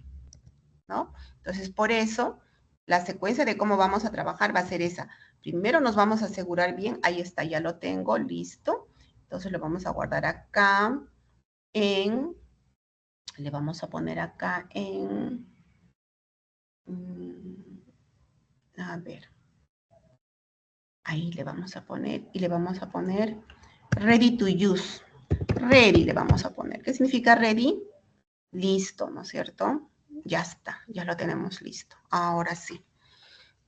Speaker 1: ¿no? Entonces, por eso, la secuencia de cómo vamos a trabajar va a ser esa. Primero nos vamos a asegurar bien, ahí está, ya lo tengo, listo. Entonces lo vamos a guardar acá le vamos a poner acá a ver, ahí le vamos a poner y le vamos a poner ready to use. Ready le vamos a poner. ¿Qué significa ready? Listo, ¿no es cierto? Ya está, ya lo tenemos listo. Ahora sí.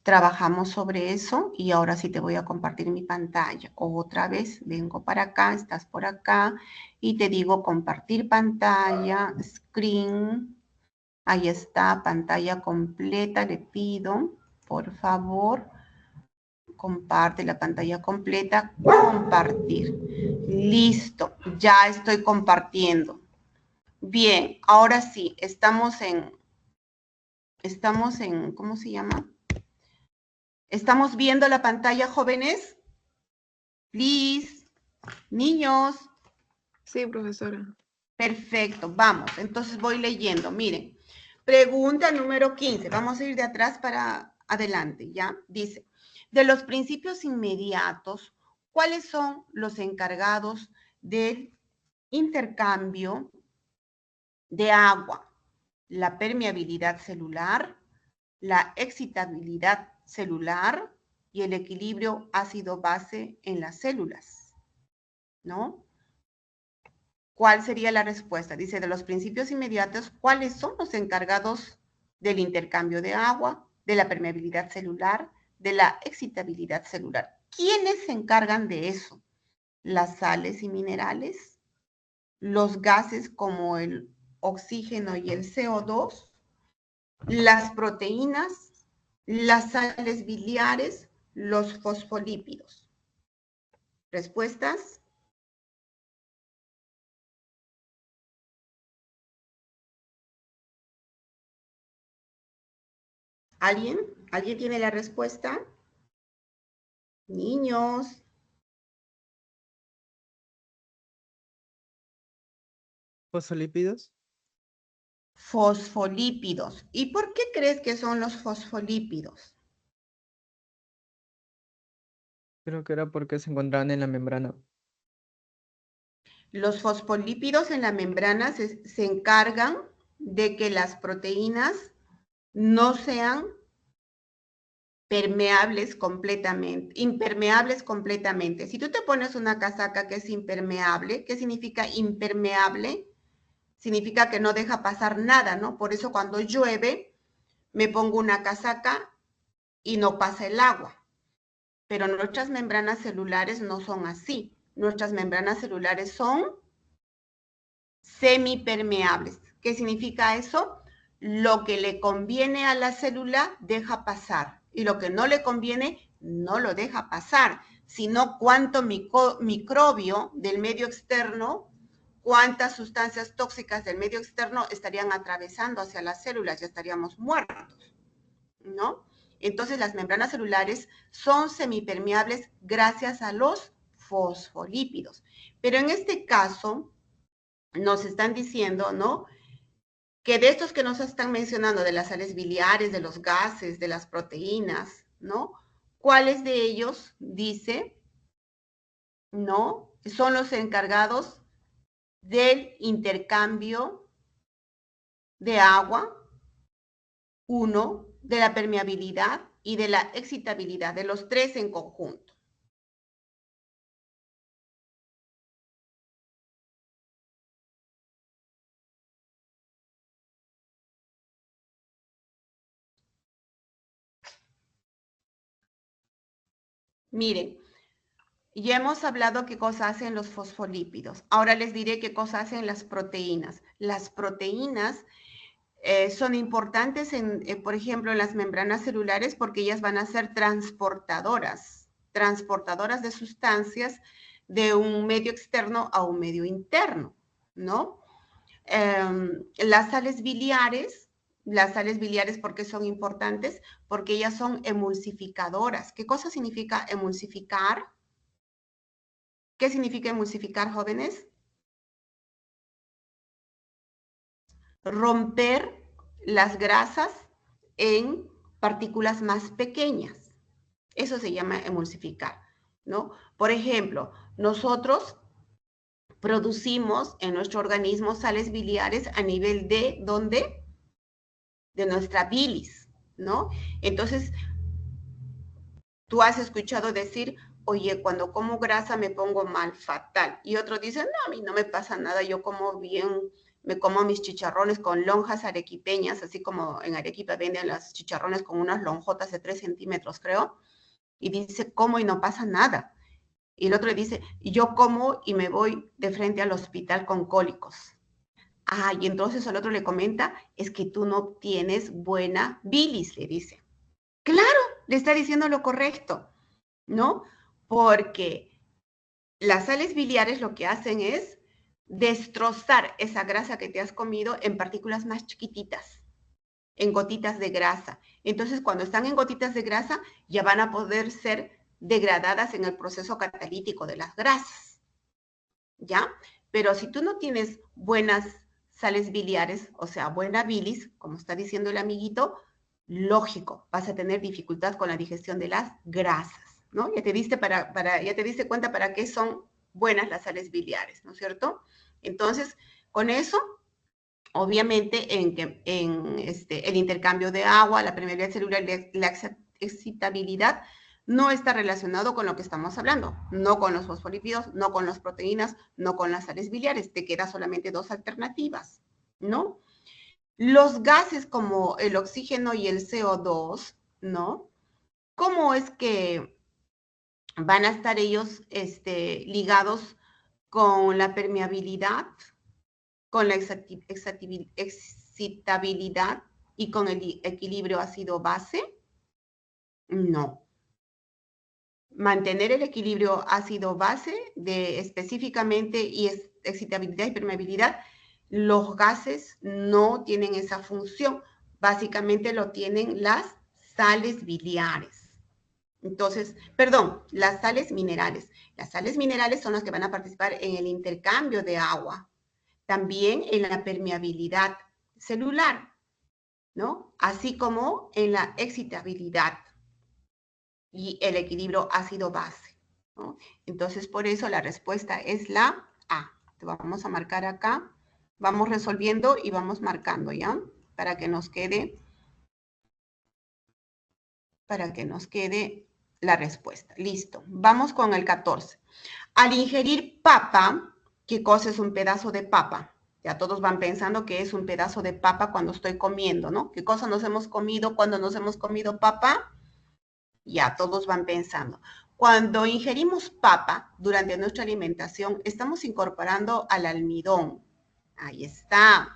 Speaker 1: Trabajamos sobre eso y ahora sí te voy a compartir mi pantalla. Otra vez vengo para acá, estás por acá y te digo compartir pantalla, screen. Ahí está, pantalla completa. Le pido, por favor, comparte la pantalla completa, compartir. Listo, ya estoy compartiendo. Bien, ahora sí, estamos en, ¿cómo se llama? ¿Estamos viendo la pantalla, jóvenes? Please, niños.
Speaker 3: Sí, profesora.
Speaker 1: Perfecto, vamos. Entonces voy leyendo. Miren, pregunta número 15. Vamos a ir de atrás para adelante, ¿ya? Dice, de los principios inmediatos, ¿cuáles son los encargados del intercambio de agua? La permeabilidad celular, la excitabilidad celular y el equilibrio ácido-base en las células, ¿no? ¿Cuál sería la respuesta? Dice, de los principios inmediatos, ¿cuáles son los encargados del intercambio de agua, de la permeabilidad celular, de la excitabilidad celular? ¿Quiénes se encargan de eso? ¿Las sales y minerales? ¿Los gases como el oxígeno y el CO2? ¿Las proteínas? ¿Las sales biliares? ¿Los fosfolípidos? ¿Respuestas? ¿Alguien? ¿Alguien tiene la respuesta? Niños.
Speaker 4: ¿Fosfolípidos?
Speaker 1: Fosfolípidos. ¿Y por qué crees que son los fosfolípidos?
Speaker 4: Creo que era porque se encontraban en la membrana.
Speaker 1: Los fosfolípidos en la membrana se encargan de que las proteínas no sean permeables completamente, impermeables completamente. Si tú te pones una casaca que es impermeable, ¿qué significa impermeable? Significa que no deja pasar nada, ¿no? Por eso cuando llueve, me pongo una casaca y no pasa el agua. Pero nuestras membranas celulares no son así. Nuestras membranas celulares son semipermeables. ¿Qué significa eso? Lo que le conviene a la célula deja pasar y lo que no le conviene no lo deja pasar, sino cuánto microbio del medio externo, cuántas sustancias tóxicas del medio externo estarían atravesando hacia las células, ya estaríamos muertos, ¿no? Entonces las membranas celulares son semipermeables gracias a los fosfolípidos. Pero en este caso nos están diciendo, ¿no?, que de estos que nos están mencionando, de las sales biliares, de los gases, de las proteínas, ¿no?, ¿cuáles de ellos, dice, no, son los encargados del intercambio de agua? Uno, de la permeabilidad y de la excitabilidad, de los tres en conjunto. Miren, ya hemos hablado qué cosa hacen los fosfolípidos. Ahora les diré qué cosa hacen las proteínas. Las proteínas son importantes, por ejemplo, en las membranas celulares porque ellas van a ser transportadoras de sustancias de un medio externo a un medio interno, ¿no? Las sales biliares, ¿por qué son importantes? Porque ellas son emulsificadoras. ¿Qué cosa significa emulsificar? ¿Qué significa emulsificar, jóvenes? Romper las grasas en partículas más pequeñas. Eso se llama emulsificar, ¿no? Por ejemplo, nosotros producimos en nuestro organismo sales biliares a nivel de, ¿dónde? De nuestra bilis, ¿no? Entonces, tú has escuchado decir, oye, cuando como grasa me pongo mal, fatal. Y otro dice, no, a mí no me pasa nada, yo como bien, me como mis chicharrones con lonjas arequipeñas, así como en Arequipa venden los chicharrones con unas lonjotas de 3 centímetros, creo. Y dice, como y no pasa nada. Y el otro le dice, yo como y me voy de frente al hospital con cólicos. Ah, y entonces el otro le comenta, es que tú no tienes buena bilis, le dice. Claro, le está diciendo lo correcto, ¿no? Porque las sales biliares lo que hacen es destrozar esa grasa que te has comido en partículas más chiquititas, en gotitas de grasa. Entonces, cuando están en gotitas de grasa, ya van a poder ser degradadas en el proceso catalítico de las grasas, ¿ya? Pero si tú no tienes buenas sales biliares, o sea, buena bilis, como está diciendo el amiguito, lógico, vas a tener dificultad con la digestión de las grasas, ¿no? Ya te diste cuenta para qué son buenas las sales biliares, ¿no es cierto? Entonces, con eso, obviamente, el intercambio de agua, la permeabilidad celular, la excitabilidad, no está relacionado con lo que estamos hablando, no con los fosfolípidos, no con las proteínas, no con las sales biliares, te quedan solamente dos alternativas, ¿no? Los gases como el oxígeno y el CO2, ¿no? ¿Cómo es que van a estar ellos ligados con la permeabilidad, con la excitabilidad y con el equilibrio ácido-base? No. Mantener el equilibrio ácido-base de específicamente y excitabilidad y permeabilidad, los gases no tienen esa función. Básicamente lo tienen las sales biliares. Entonces, perdón, las sales minerales. Las sales minerales son las que van a participar en el intercambio de agua, también en la permeabilidad celular, ¿no? Así como en la excitabilidad y el equilibrio ácido-base, ¿no? Entonces, por eso la respuesta es la A. Te vamos a marcar acá. Vamos resolviendo y vamos marcando, ¿ya? Para que nos quede la respuesta. Listo. Vamos con el 14. Al ingerir papa, ¿qué cosa es un pedazo de papa? Ya todos van pensando que es un pedazo de papa cuando estoy comiendo, ¿no? ¿Qué cosa nos hemos comido cuando nos hemos comido papa? Ya todos van pensando. Cuando ingerimos papa durante nuestra alimentación, estamos incorporando al almidón. Ahí está.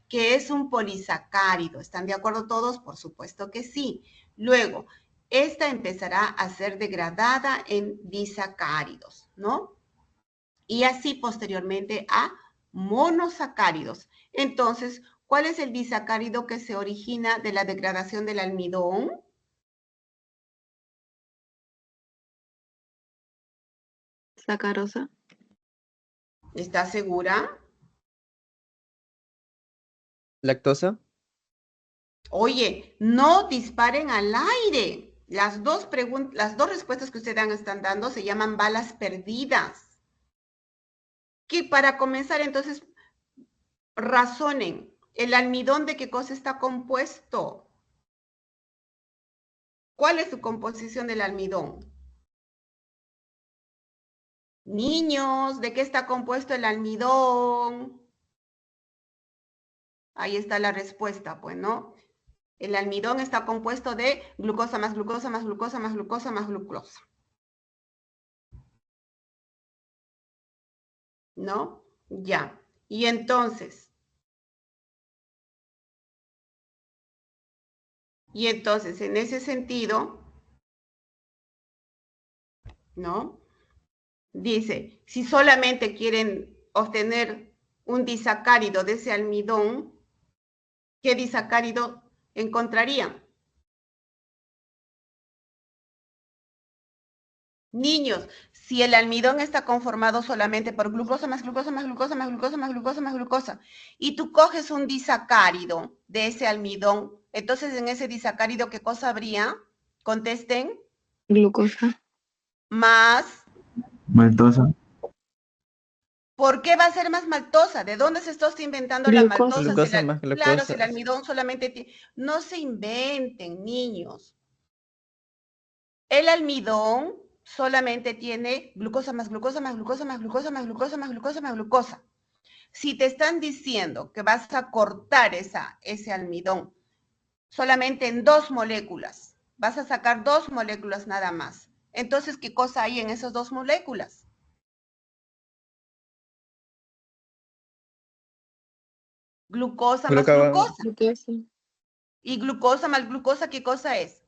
Speaker 1: ¿Qué es un polisacárido? ¿Están de acuerdo todos? Por supuesto que sí. Luego, esta empezará a ser degradada en disacáridos, ¿no? Y así posteriormente a monosacáridos. Entonces, ¿cuál es el disacárido que se origina de la degradación del almidón?
Speaker 3: Sacarosa.
Speaker 1: ¿Estás segura?
Speaker 4: ¿Lactosa?
Speaker 1: Oye, no disparen al aire. Las dos respuestas que ustedes están dando se llaman balas perdidas. Que para comenzar, entonces, razonen. ¿El almidón de qué cosa está compuesto? ¿Cuál es su composición del almidón? Niños, ¿de qué está compuesto el almidón? Ahí está la respuesta, pues, ¿no? El almidón está compuesto de glucosa más glucosa más glucosa más glucosa más glucosa. ¿No? Ya. Y entonces, en ese sentido, ¿no? Dice, si solamente quieren obtener un disacárido de ese almidón, ¿qué disacárido encontrarían? Niños, si el almidón está conformado solamente por glucosa más glucosa más glucosa más glucosa más glucosa más glucosa, y tú coges un disacárido de ese almidón, entonces en ese disacárido, ¿qué cosa habría? Contesten.
Speaker 3: Glucosa.
Speaker 1: Más.
Speaker 5: Maltosa.
Speaker 1: ¿Por qué va a ser más maltosa? ¿De dónde se está inventando la
Speaker 3: Glucosa.
Speaker 1: maltosa?
Speaker 4: Glucosa más glucosa.
Speaker 1: Claro, si el almidón solamente tiene... No se inventen, niños. El almidón solamente tiene glucosa más glucosa más glucosa más glucosa más glucosa más glucosa más glucosa. Si te están diciendo que vas a cortar ese almidón solamente en 2 moléculas, vas a sacar 2 moléculas nada más. Entonces, ¿qué cosa hay en esas 2 moléculas? Glucosa más glucosa.
Speaker 3: Glucosa.
Speaker 1: ¿Y glucosa más glucosa qué cosa es?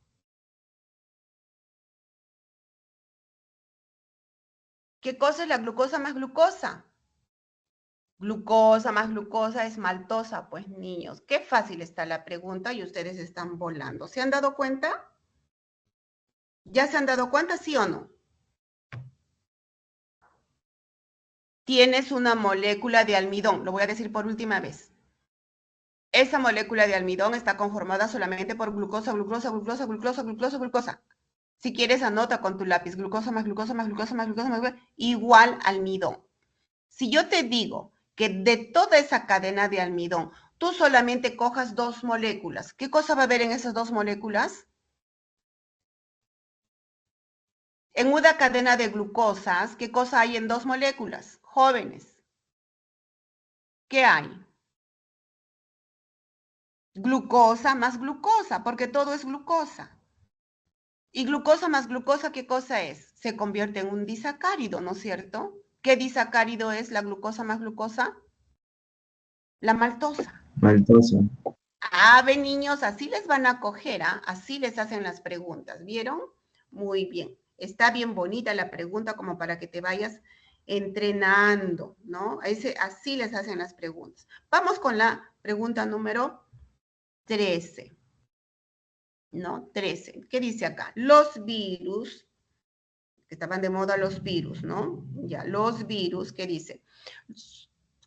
Speaker 1: ¿Qué cosa es la glucosa más glucosa? Glucosa más glucosa es maltosa, pues niños. Qué fácil está la pregunta y ustedes están volando. ¿Se han dado cuenta? ¿Ya se han dado cuenta, sí o no? Tienes una molécula de almidón, lo voy a decir por última vez. Esa molécula de almidón está conformada solamente por glucosa, glucosa, glucosa, glucosa, glucosa, glucosa. Si quieres, anota con tu lápiz, glucosa más glucosa más glucosa más glucosa más glucosa, igual almidón. Si yo te digo que de toda esa cadena de almidón, tú solamente cojas 2 moléculas, ¿qué cosa va a haber en esas 2 moléculas? En una cadena de glucosas, ¿qué cosa hay en 2 moléculas? Jóvenes. ¿Qué hay? Glucosa más glucosa, porque todo es glucosa. Y glucosa más glucosa, ¿qué cosa es? Se convierte en un disacárido, ¿no es cierto? ¿Qué disacárido es la glucosa más glucosa? La maltosa.
Speaker 5: Maltosa.
Speaker 1: Ven niños, así les van a coger, así les hacen las preguntas, ¿vieron? Muy bien. Está bien bonita la pregunta como para que te vayas entrenando, ¿no? Así les hacen las preguntas. Vamos con la pregunta número 13. ¿No? 13. ¿Qué dice acá? Los virus, que estaban de moda los virus, ¿no? Ya, los virus, ¿qué dice?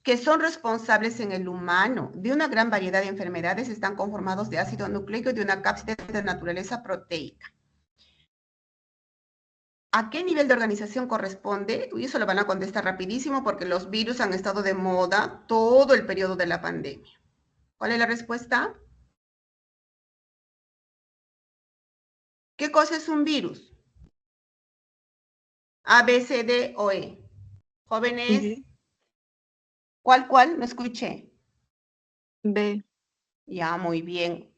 Speaker 1: Que son responsables en el humano de una gran variedad de enfermedades, están conformados de ácido nucleico y de una cápside de naturaleza proteica. ¿A qué nivel de organización corresponde? Y eso lo van a contestar rapidísimo porque los virus han estado de moda todo el periodo de la pandemia. ¿Cuál es la respuesta? ¿Qué cosa es un virus? A, B, C, D o E. Jóvenes, ¿cuál? No escuché.
Speaker 3: B.
Speaker 1: Ya, muy bien.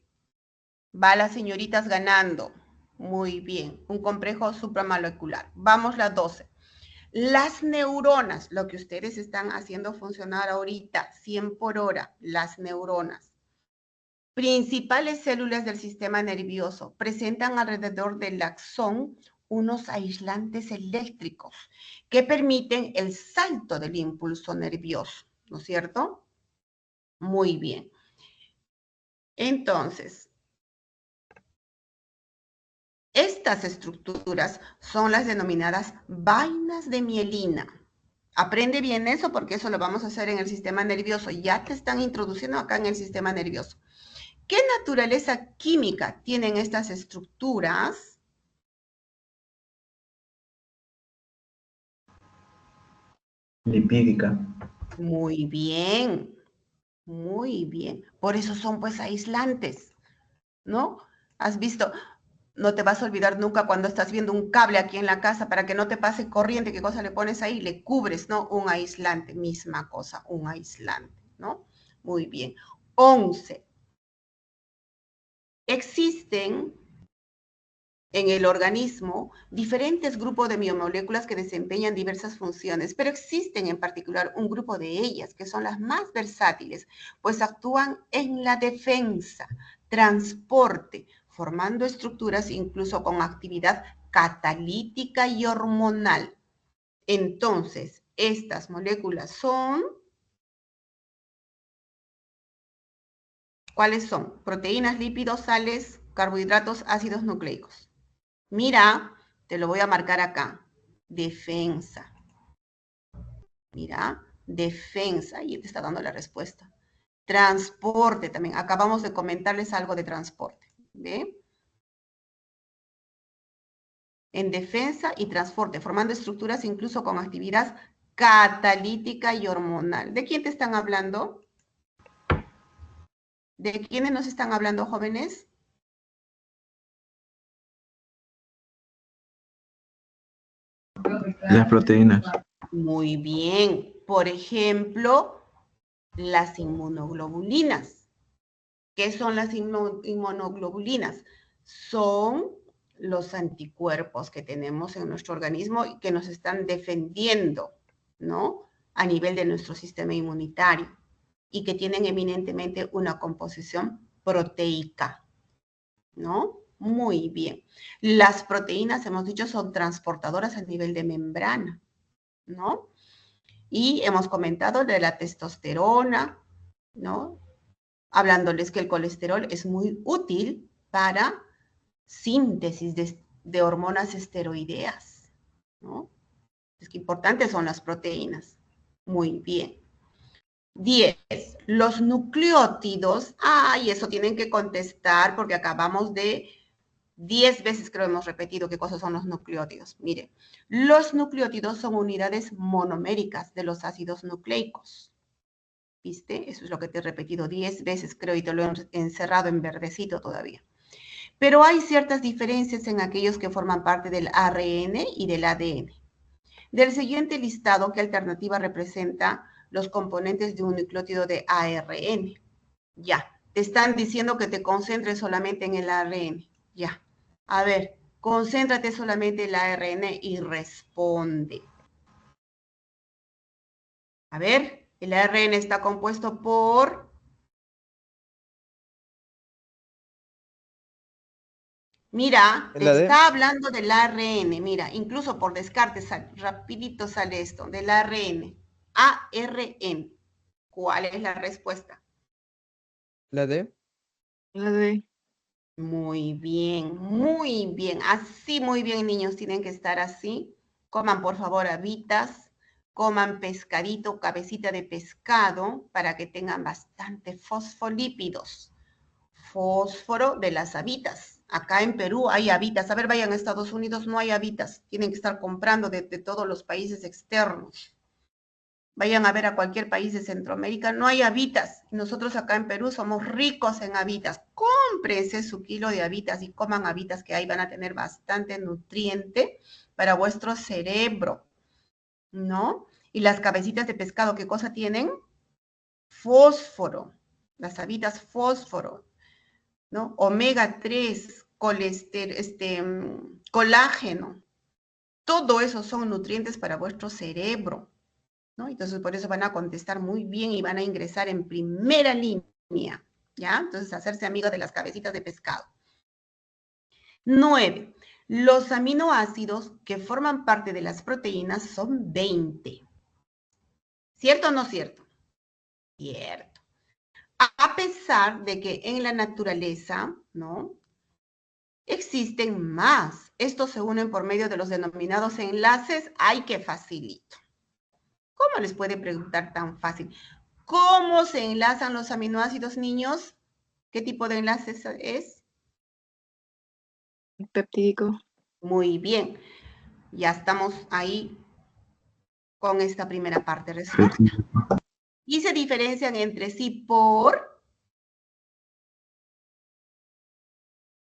Speaker 1: Va las señoritas ganando. Muy bien. Un complejo supramolecular. Vamos la 12. Las neuronas, lo que ustedes están haciendo funcionar ahorita, 100 por hora, las neuronas. Principales células del sistema nervioso presentan alrededor del axón unos aislantes eléctricos que permiten el salto del impulso nervioso, ¿no es cierto? Muy bien. Entonces, estas estructuras son las denominadas vainas de mielina. Aprende bien eso porque eso lo vamos a hacer en el sistema nervioso. Ya te están introduciendo acá en el sistema nervioso. ¿Qué naturaleza química tienen estas estructuras?
Speaker 5: Lipídica.
Speaker 1: Muy bien, muy bien. Por eso son pues aislantes, ¿no? ¿Has visto? No te vas a olvidar nunca cuando estás viendo un cable aquí en la casa para que no te pase corriente, ¿qué cosa le pones ahí? Le cubres, ¿no? Un aislante, misma cosa, un aislante, ¿no? Muy bien. 11. Existen en el organismo diferentes grupos de biomoléculas que desempeñan diversas funciones, pero existen en particular un grupo de ellas que son las más versátiles, pues actúan en la defensa, transporte, formando estructuras incluso con actividad catalítica y hormonal. Entonces, estas moléculas son, ¿cuáles son? Proteínas, lípidos, sales, carbohidratos, ácidos nucleicos. Mira, te lo voy a marcar acá. Defensa. Mira, defensa. Y te está dando la respuesta. Transporte también. Acabamos de comentarles algo de transporte. ¿Ve? En defensa y transporte, formando estructuras incluso con actividad catalítica y hormonal. ¿De quién te están hablando? ¿De quiénes nos están hablando, jóvenes?
Speaker 5: Las proteínas.
Speaker 1: Muy bien. Por ejemplo, las inmunoglobulinas. ¿Qué son las inmunoglobulinas? Son los anticuerpos que tenemos en nuestro organismo y que nos están defendiendo, ¿no? A nivel de nuestro sistema inmunitario y que tienen eminentemente una composición proteica, ¿no? Muy bien. Las proteínas, hemos dicho, son transportadoras a nivel de membrana, ¿no? Y hemos comentado de la testosterona, ¿no? Hablándoles que el colesterol es muy útil para síntesis de hormonas esteroideas, ¿no? Es que importantes son las proteínas. Muy bien. 10. Los nucleótidos. Ay, eso tienen que contestar porque acabamos de 10 veces creo hemos repetido qué cosas son los nucleótidos. Mire, los nucleótidos son unidades monoméricas de los ácidos nucleicos. ¿Viste? Eso es lo que te he repetido 10 veces, creo, y te lo he encerrado en verdecito todavía. Pero hay ciertas diferencias en aquellos que forman parte del ARN y del ADN. Del siguiente listado, ¿qué alternativa representa los componentes de un nucleótido de ARN? Ya, te están diciendo que te concentres solamente en el ARN. Ya, a ver, concéntrate solamente en el ARN y responde. A ver, el ARN está compuesto por... Mira, te
Speaker 4: ¿La D?
Speaker 1: está hablando del ARN, mira, incluso por descarte, rapidito sale esto, del ARN. ARN. ¿Cuál es la respuesta?
Speaker 4: ¿La D?
Speaker 3: La D.
Speaker 1: Muy bien, muy bien. Así, muy bien, niños, tienen que estar así. Coman, por favor, habitas, coman pescadito, cabecita de pescado, para que tengan bastante fosfolípidos. Fósforo de las habitas. Acá en Perú hay habitas. A ver, vayan a Estados Unidos, no hay habitas. Tienen que estar comprando de todos los países externos. Vayan a ver a cualquier país de Centroamérica, no hay habitas. Nosotros acá en Perú somos ricos en habitas. Cómprense su kilo de habitas y coman habitas, que ahí van a tener bastante nutriente para vuestro cerebro, ¿no? Y las cabecitas de pescado, ¿qué cosa tienen? Fósforo. Las habitas, fósforo, ¿no? Omega 3, colágeno. Todo eso son nutrientes para vuestro cerebro, ¿no? Entonces, por eso van a contestar muy bien y van a ingresar en primera línea, ¿ya? Entonces, hacerse amigos de las cabecitas de pescado. 9. Los aminoácidos que forman parte de las proteínas son 20. ¿Cierto o no cierto? Cierto. A pesar de que en la naturaleza, ¿no?, existen más. Estos se unen por medio de los denominados enlaces. ¡Ay, qué facilito! ¿Cómo les puede preguntar tan fácil? ¿Cómo se enlazan los aminoácidos, niños? ¿Qué tipo de enlaces es?
Speaker 3: Peptídico.
Speaker 1: Muy bien. Ya estamos ahí con esta primera parte. Resulta. Y se diferencian entre sí por...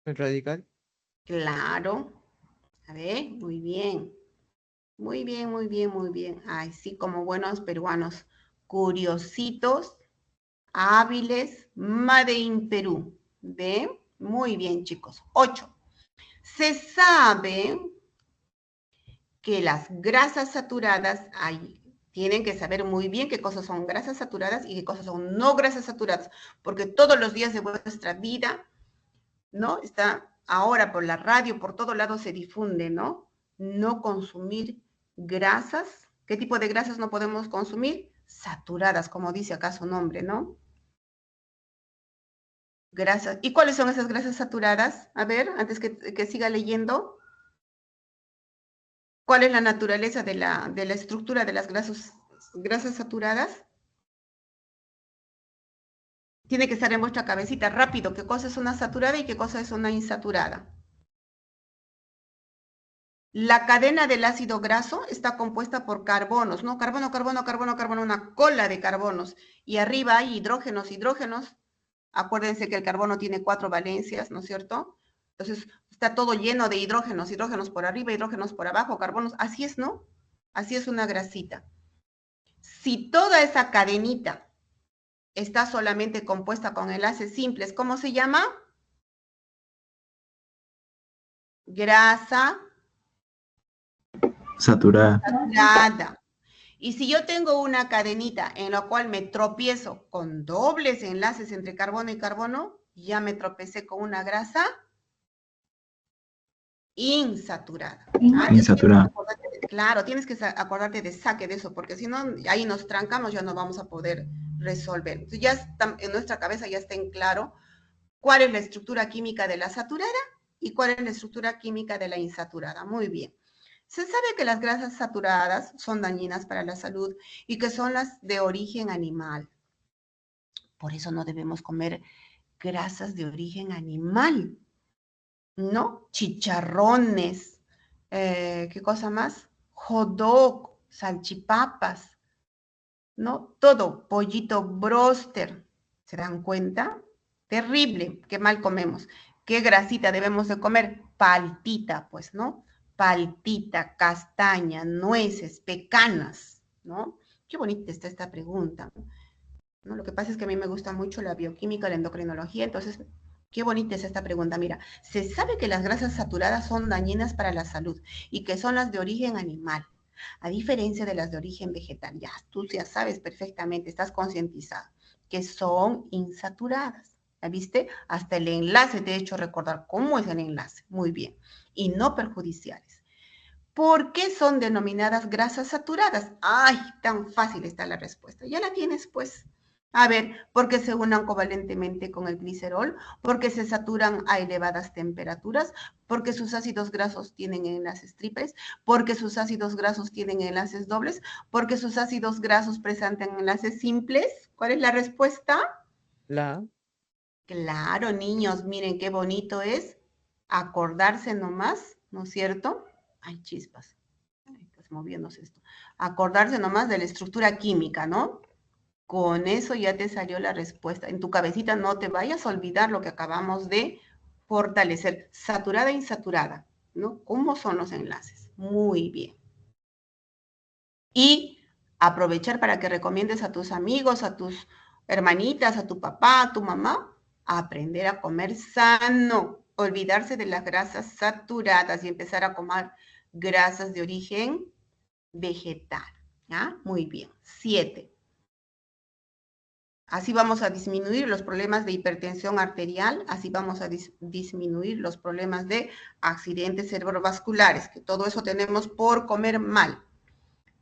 Speaker 4: ¿El radical?
Speaker 1: Claro. A ver, muy bien. Muy bien, muy bien, muy bien. Ay, sí, como buenos peruanos. Curiositos, hábiles, Made in Perú. ¿Ven? Muy bien, chicos. 8. Se sabe que las grasas saturadas, tienen que saber muy bien qué cosas son grasas saturadas y qué cosas son no grasas saturadas, porque todos los días de vuestra vida, ¿no? Está ahora por la radio, por todo lado se difunde, ¿no? No consumir grasas. ¿Qué tipo de grasas no podemos consumir? Saturadas, como dice acá su nombre, ¿no? Grasas. ¿Y cuáles son esas grasas saturadas? A ver, antes que siga leyendo. ¿Cuál es la naturaleza de la estructura de las grasas saturadas? Tiene que estar en vuestra cabecita rápido. ¿Qué cosa es una saturada y qué cosa es una insaturada? La cadena del ácido graso está compuesta por carbonos, ¿no? Carbono, carbono, carbono, carbono, una cola de carbonos. Y arriba hay hidrógenos, hidrógenos. Acuérdense que el carbono tiene 4 valencias, ¿no es cierto? Entonces, está todo lleno de hidrógenos, hidrógenos por arriba, hidrógenos por abajo, carbonos. Así es, ¿no? Así es una grasita. Si toda esa cadenita está solamente compuesta con enlaces simples, ¿cómo se llama? Grasa saturada. Y si yo tengo una cadenita en la cual me tropiezo con dobles enlaces entre carbono y carbono, ya me tropecé con una grasa insaturada.
Speaker 5: Insaturada.
Speaker 1: Claro, tienes que acordarte de saque de eso, porque si no, ahí nos trancamos, ya no vamos a poder resolver. Entonces ya está, en nuestra cabeza ya está en claro cuál es la estructura química de la saturada y cuál es la estructura química de la insaturada. Muy bien. Se sabe que las grasas saturadas son dañinas para la salud y que son las de origen animal. Por eso no debemos comer grasas de origen animal. ¿no? Chicharrones, ¿qué cosa más? Hot dog, salchipapas, ¿no? Todo, pollito broster, ¿se dan cuenta? Terrible, qué mal comemos. ¿Qué grasita debemos de comer? Paltita, pues, ¿no? Paltita, castaña, nueces, pecanas, ¿no? Qué bonita está esta pregunta, ¿no? Lo que pasa es que a mí me gusta mucho la bioquímica, la endocrinología, entonces, qué bonita es esta pregunta. Mira, se sabe que las grasas saturadas son dañinas para la salud y que son las de origen animal, a diferencia de las de origen vegetal. Ya, tú ya sabes perfectamente, estás concientizado, que son insaturadas. ¿Ya viste? Hasta el enlace te he hecho recordar cómo es el enlace. Muy bien. Y no perjudiciales. ¿Por qué son denominadas grasas saturadas? ¡Ay, tan fácil está la respuesta! Ya la tienes, pues. A ver, porque se unan covalentemente con el glicerol, porque se saturan a elevadas temperaturas, porque sus ácidos grasos tienen enlaces triples, porque sus ácidos grasos tienen enlaces dobles, porque sus ácidos grasos presentan enlaces simples. ¿Cuál es la respuesta?
Speaker 4: La
Speaker 1: Claro, niños, miren qué bonito es acordarse nomás, ¿no es cierto? Ay, chispas, estás moviéndose esto. Acordarse nomás de la estructura química, ¿no? Con eso ya te salió la respuesta. En tu cabecita no te vayas a olvidar lo que acabamos de fortalecer. Saturada e insaturada, ¿no? ¿Cómo son los enlaces? Muy bien. Y aprovechar para que recomiendes a tus amigos, a tus hermanitas, a tu papá, a tu mamá, a aprender a comer sano, olvidarse de las grasas saturadas y empezar a comer grasas de origen vegetal. ¿Ya? Muy bien. 7. Así vamos a disminuir los problemas de hipertensión arterial, así vamos a disminuir los problemas de accidentes cerebrovasculares, que todo eso tenemos por comer mal.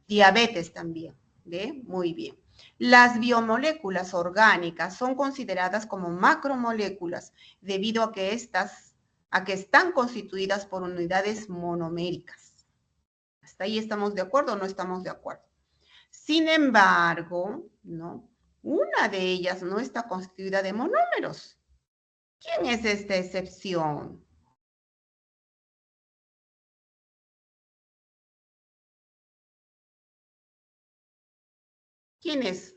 Speaker 1: Diabetes también, ¿ve? Muy bien. Las biomoléculas orgánicas son consideradas como macromoléculas debido a que están constituidas por unidades monoméricas. ¿Hasta ahí estamos de acuerdo o no estamos de acuerdo? Sin embargo, ¿no? Una de ellas no está constituida de monómeros. ¿Quién es esta excepción? ¿Quién es?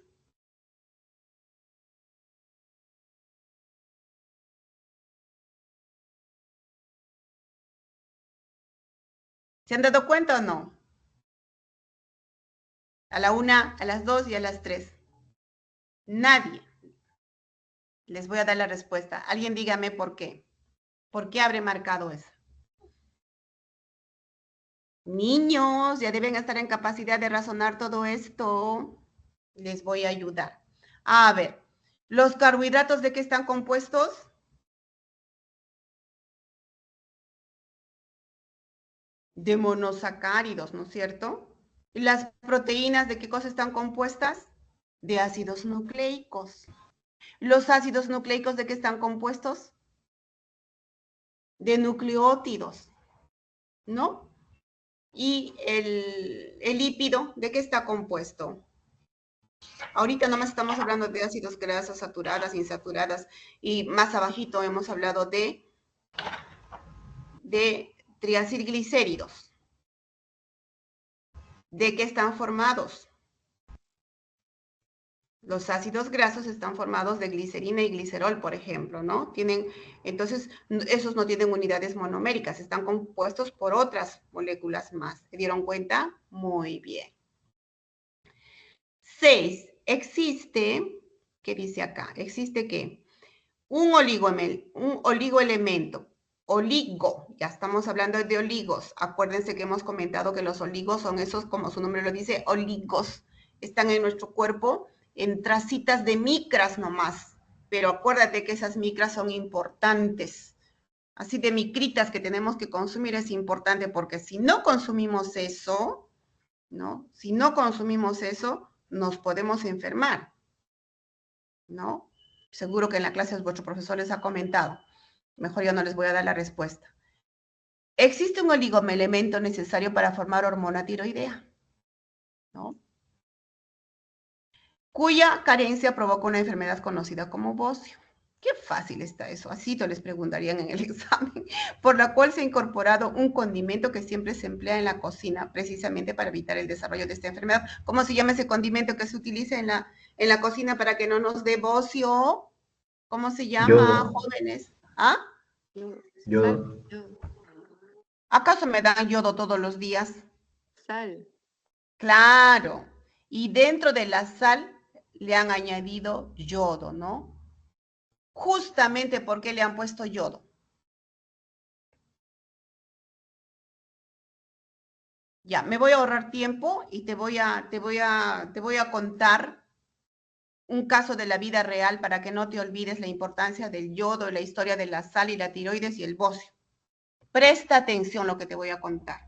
Speaker 1: ¿Se han dado cuenta o no? A la 1, a las 2 y a las 3. Nadie. Les voy a dar la respuesta. Alguien dígame por qué. ¿Por qué habré marcado eso? Niños, ya deben estar en capacidad de razonar todo esto. Les voy a ayudar. A ver, ¿los carbohidratos de qué están compuestos? De monosacáridos, ¿no es cierto? ¿Y las proteínas de qué cosa están compuestas? De ácidos nucleicos. ¿Los ácidos nucleicos de qué están compuestos? De nucleótidos, ¿no? ¿Y el lípido de qué está compuesto? Ahorita nomás estamos hablando de ácidos grasas saturadas, insaturadas, y más abajito hemos hablado de triacilglicéridos. ¿De qué están formados? Los ácidos grasos están formados de glicerina y glicerol, por ejemplo, ¿no? Entonces, esos no tienen unidades monoméricas, están compuestos por otras moléculas más. ¿Se dieron cuenta? Muy bien. 6. Existe, ¿qué dice acá? Existe ¿qué? Un oligoelemento. Oligo, ya estamos hablando de oligos. Acuérdense que hemos comentado que los oligos son esos, como su nombre lo dice, oligos. Están en nuestro cuerpo en tracitas de micras nomás, pero acuérdate que esas micras son importantes. Así de micritas que tenemos que consumir es importante porque si no consumimos eso, ¿no? Si no consumimos eso, nos podemos enfermar, ¿no? Seguro que en la clase vuestro profesor les ha comentado. Mejor yo no les voy a dar la respuesta. Existe un oligoelemento necesario para formar hormona tiroidea, ¿no? Cuya carencia provoca una enfermedad conocida como bocio. Qué fácil está eso, así te les preguntarían en el examen, por la cual se ha incorporado un condimento que siempre se emplea en la cocina, precisamente para evitar el desarrollo de esta enfermedad. ¿Cómo se llama ese condimento que se utiliza en la cocina para que no nos dé bocio? ¿Cómo se llama,
Speaker 5: Yodo.
Speaker 1: jóvenes? ¿Ah?
Speaker 5: Yodo.
Speaker 1: ¿Acaso me dan yodo todos los días?
Speaker 3: Sal.
Speaker 1: Claro. Y dentro de la sal le han añadido yodo, ¿no? Justamente porque le han puesto yodo. Ya, me voy a ahorrar tiempo y te voy a contar un caso de la vida real para que no te olvides la importancia del yodo, la historia de la sal y la tiroides y el bocio. Presta atención a lo que te voy a contar.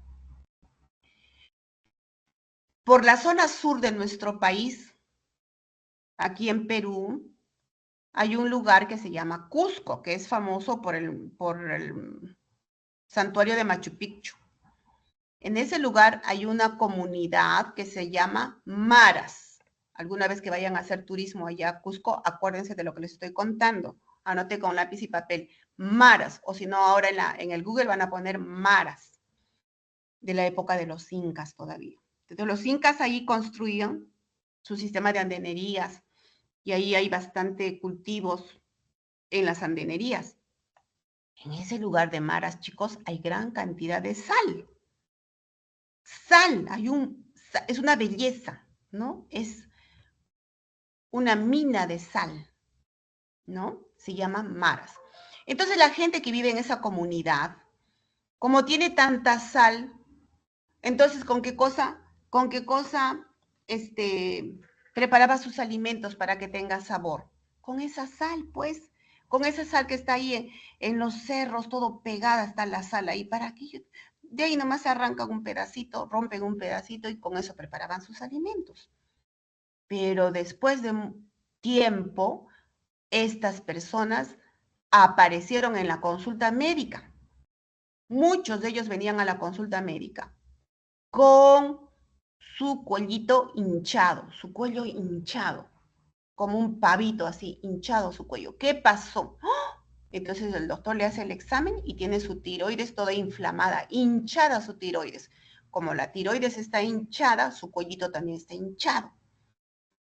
Speaker 1: Por la zona sur de nuestro país, aquí en Perú, hay un lugar que se llama Cusco, que es famoso por el santuario de Machu Picchu. En ese lugar hay una comunidad que se llama Maras. Alguna vez que vayan a hacer turismo allá a Cusco, acuérdense de lo que les estoy contando. Anote con lápiz y papel. Maras, o si no, ahora en el Google van a poner Maras, de la época de los incas todavía. Entonces, los incas ahí construían su sistema de andenerías y ahí hay bastante cultivos en las andenerías. En ese lugar de Maras, chicos, hay gran cantidad de sal. Sal, es una belleza, ¿no? Es una mina de sal, ¿no? Se llama Maras. Entonces la gente que vive en esa comunidad, como tiene tanta sal, entonces ¿con qué cosa preparaba sus alimentos para que tenga sabor? Con esa sal, pues, con esa sal que está ahí en los cerros, todo pegada está la sal ahí, ¿para qué? De ahí nomás se arrancan un pedacito, rompen un pedacito y con eso preparaban sus alimentos. Pero después de un tiempo, estas personas aparecieron en la consulta médica. Muchos de ellos venían a la consulta médica con su cuellito hinchado, su cuello hinchado, como un pavito así, hinchado su cuello. ¿Qué pasó? Entonces el doctor le hace el examen y tiene su tiroides toda inflamada, hinchada su tiroides. Como la tiroides está hinchada, su cuellito también está hinchado.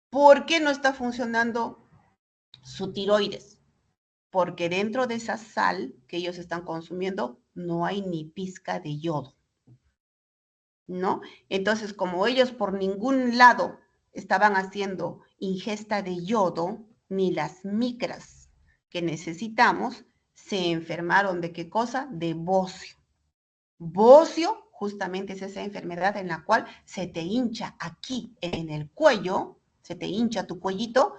Speaker 1: ¿Por qué no está funcionando su tiroides? Porque dentro de esa sal que ellos están consumiendo no hay ni pizca de yodo, ¿no? Entonces, como ellos por ningún lado estaban haciendo ingesta de yodo, ni las micras que necesitamos, se enfermaron de qué cosa? De bocio. Bocio justamente es esa enfermedad en la cual se te hincha aquí en el cuello, se te hincha tu cuellito,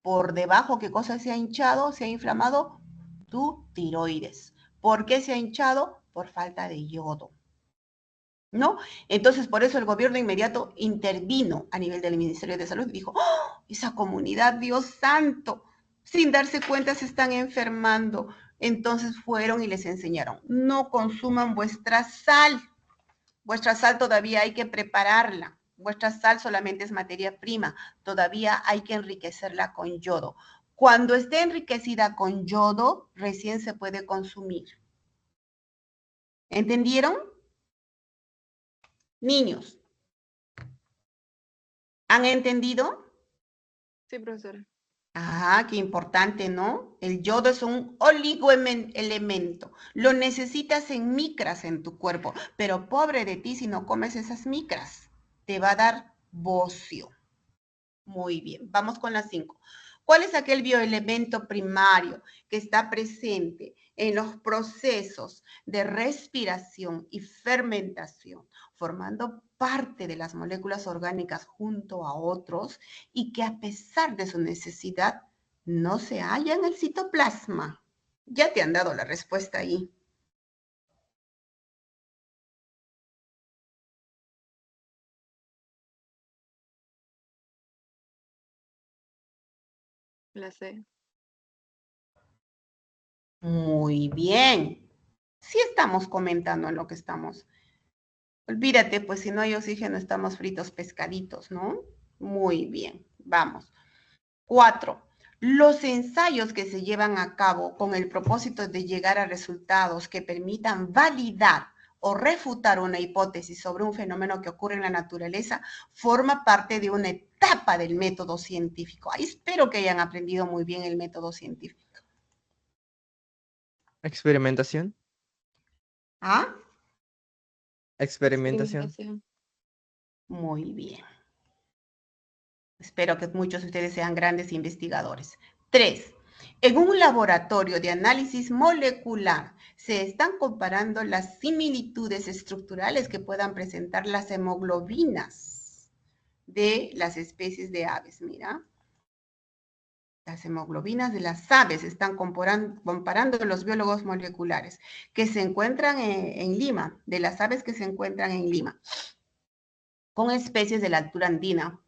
Speaker 1: por debajo, ¿qué cosa se ha hinchado? Se ha inflamado tu tiroides. ¿Por qué se ha hinchado? Por falta de yodo, ¿no? Entonces, por eso el gobierno inmediato intervino a nivel del Ministerio de Salud y dijo, ¡oh! Esa comunidad, Dios santo, sin darse cuenta se están enfermando. Entonces fueron y les enseñaron, no consuman vuestra sal. Vuestra sal todavía hay que prepararla. Vuestra sal solamente es materia prima. Todavía hay que enriquecerla con yodo. Cuando esté enriquecida con yodo, recién se puede consumir. ¿Entendieron? Niños, ¿han entendido?
Speaker 3: Sí, profesora.
Speaker 1: Ah, qué importante, ¿no? El yodo es un oligoelemento. Lo necesitas en micras en tu cuerpo, pero pobre de ti si no comes esas micras. Te va a dar bocio. Muy bien, vamos con las 5. ¿Cuál es aquel bioelemento primario que está presente en los procesos de respiración y fermentación, formando parte de las moléculas orgánicas junto a otros y que a pesar de su necesidad no se halla en el citoplasma? Ya te han dado la respuesta ahí.
Speaker 3: La C.
Speaker 1: Muy bien. Sí estamos comentando en lo que estamos. Olvídate, pues si no hay oxígeno estamos fritos pescaditos, ¿no? Muy bien, vamos. 4. Los ensayos que se llevan a cabo con el propósito de llegar a resultados que permitan validar o refutar una hipótesis sobre un fenómeno que ocurre en la naturaleza forma parte de una etapa del método científico. Ahí espero que hayan aprendido muy bien el método científico.
Speaker 4: Experimentación.
Speaker 1: ¿Ah?
Speaker 4: Experimentación.
Speaker 1: Muy bien. Espero que muchos de ustedes sean grandes investigadores. 3. En un laboratorio de análisis molecular se están comparando las similitudes estructurales que puedan presentar las hemoglobinas de las especies de aves. Mira, las hemoglobinas de las aves están comparando los biólogos moleculares que se encuentran en Lima, de las aves que se encuentran en Lima, con especies de la altura andina.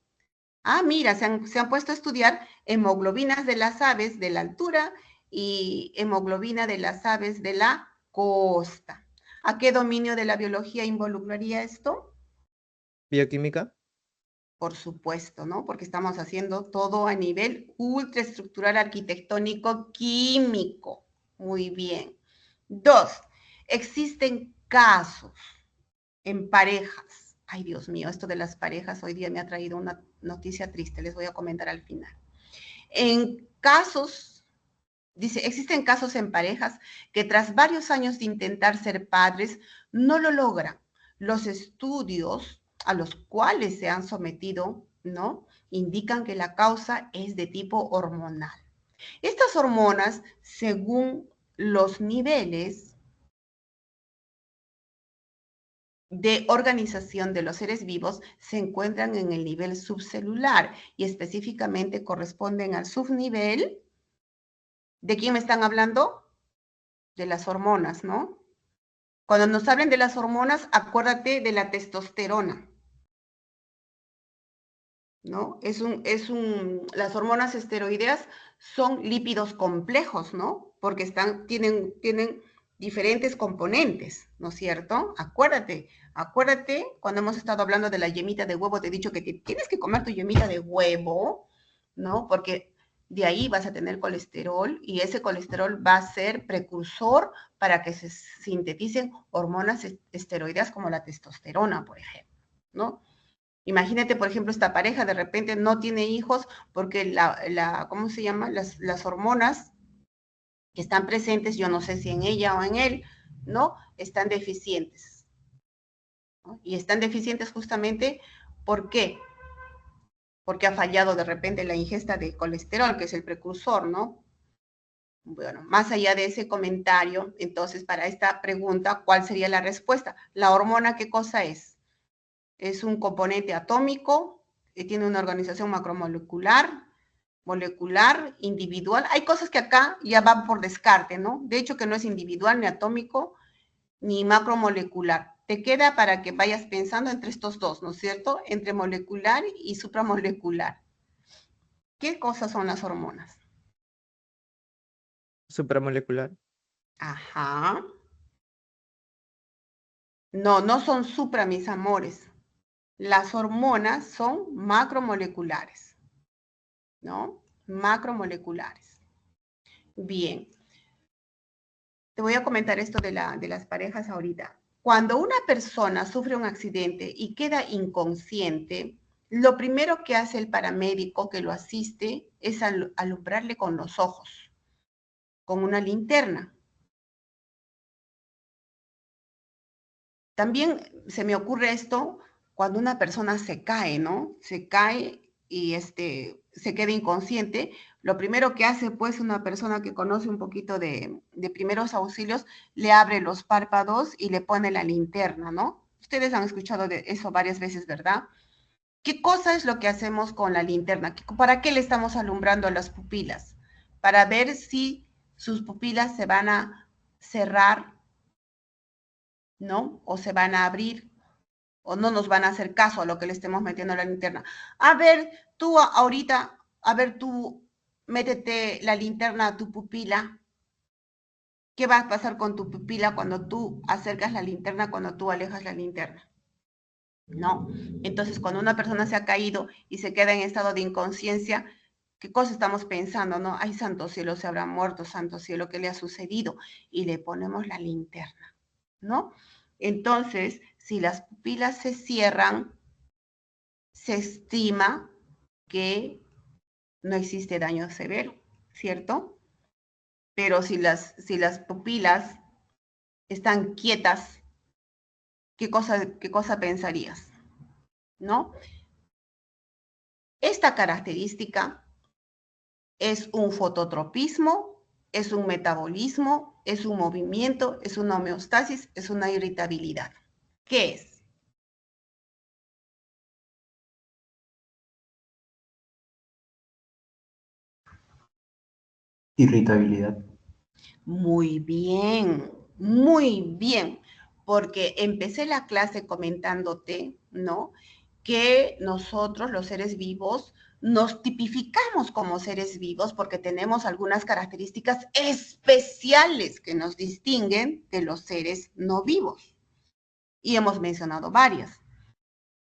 Speaker 1: Ah, mira, se han puesto a estudiar hemoglobinas de las aves de la altura y hemoglobina de las aves de la costa. ¿A qué dominio de la biología involucraría esto?
Speaker 4: Bioquímica.
Speaker 1: Por supuesto, ¿no? Porque estamos haciendo todo a nivel ultraestructural, arquitectónico, químico. Muy bien. 2. Existen casos en parejas. Ay, Dios mío, esto de las parejas hoy día me ha traído una noticia triste, les voy a comentar al final. En casos, dice, existen casos en parejas que tras varios años de intentar ser padres, no lo logran. Los estudios a los cuales se han sometido, ¿no?, indican que la causa es de tipo hormonal. Estas hormonas, según los niveles de organización de los seres vivos, se encuentran en el nivel subcelular y específicamente corresponden al subnivel. ¿De quién me están hablando? De las hormonas, ¿no? Cuando nos hablen de las hormonas, acuérdate de la testosterona, ¿no? Las hormonas esteroideas son lípidos complejos, ¿no? Porque tienen diferentes componentes, ¿no es cierto? Acuérdate, cuando hemos estado hablando de la yemita de huevo, te he dicho que tienes que comer tu yemita de huevo, ¿no? Porque de ahí vas a tener colesterol y ese colesterol va a ser precursor para que se sinteticen hormonas esteroideas como la testosterona, por ejemplo, ¿no? Imagínate, por ejemplo, esta pareja de repente no tiene hijos porque ¿cómo se llama? Las hormonas que están presentes, yo no sé si en ella o en él, ¿no? Están deficientes, ¿no? Y están deficientes justamente, ¿por qué? Porque ha fallado de repente la ingesta de colesterol, que es el precursor, ¿no? Bueno, más allá de ese comentario, entonces, para esta pregunta, ¿cuál sería la respuesta? ¿La hormona qué cosa es? Es un componente atómico, que tiene una organización macromolecular, molecular, individual. Hay cosas que acá ya van por descarte, ¿no? De hecho, que no es individual, ni atómico, ni macromolecular. Te queda para que vayas pensando entre estos dos, ¿no es cierto? Entre molecular y supramolecular. ¿Qué cosas son las hormonas?
Speaker 4: Supramolecular.
Speaker 1: Ajá. No, no son supra, mis amores. Las hormonas son macromoleculares, ¿no? Macromoleculares. Bien. Te voy a comentar esto de las parejas ahorita. Cuando una persona sufre un accidente y queda inconsciente, lo primero que hace el paramédico que lo asiste es alumbrarle con los ojos, con una linterna. También se me ocurre esto cuando una persona se cae, ¿no? Se cae y se queda inconsciente. Lo primero que hace, pues, una persona que conoce un poquito de primeros auxilios, le abre los párpados y le pone la linterna, ¿no? Ustedes han escuchado de eso varias veces, ¿verdad? ¿Qué cosa es lo que hacemos con la linterna? ¿Para qué le estamos alumbrando a las pupilas? Para ver si sus pupilas se van a cerrar, ¿no? O se van a abrir, o no nos van a hacer caso a lo que le estemos metiendo a la linterna. A ver, tú ahorita, métete la linterna a tu pupila. ¿Qué va a pasar con tu pupila cuando tú acercas la linterna, cuando tú alejas la linterna? No. Entonces, cuando una persona se ha caído y se queda en estado de inconsciencia, ¿Qué cosa estamos pensando, no? Ay, santo cielo, se habrá muerto, santo cielo, ¿qué le ha sucedido? Y le ponemos la linterna, ¿no? Entonces, si las pupilas se cierran, se estima que no existe daño severo, ¿cierto? Pero si las pupilas están quietas, ¿qué cosa pensarías? ¿No? Esta característica es un fototropismo, es un metabolismo, es un movimiento, es una homeostasis, es una irritabilidad. ¿Qué es?
Speaker 5: Irritabilidad.
Speaker 1: Muy bien, porque empecé la clase comentándote, ¿no? Que nosotros, los seres vivos, nos tipificamos como seres vivos porque tenemos algunas características especiales que nos distinguen de los seres no vivos. Y hemos mencionado varias.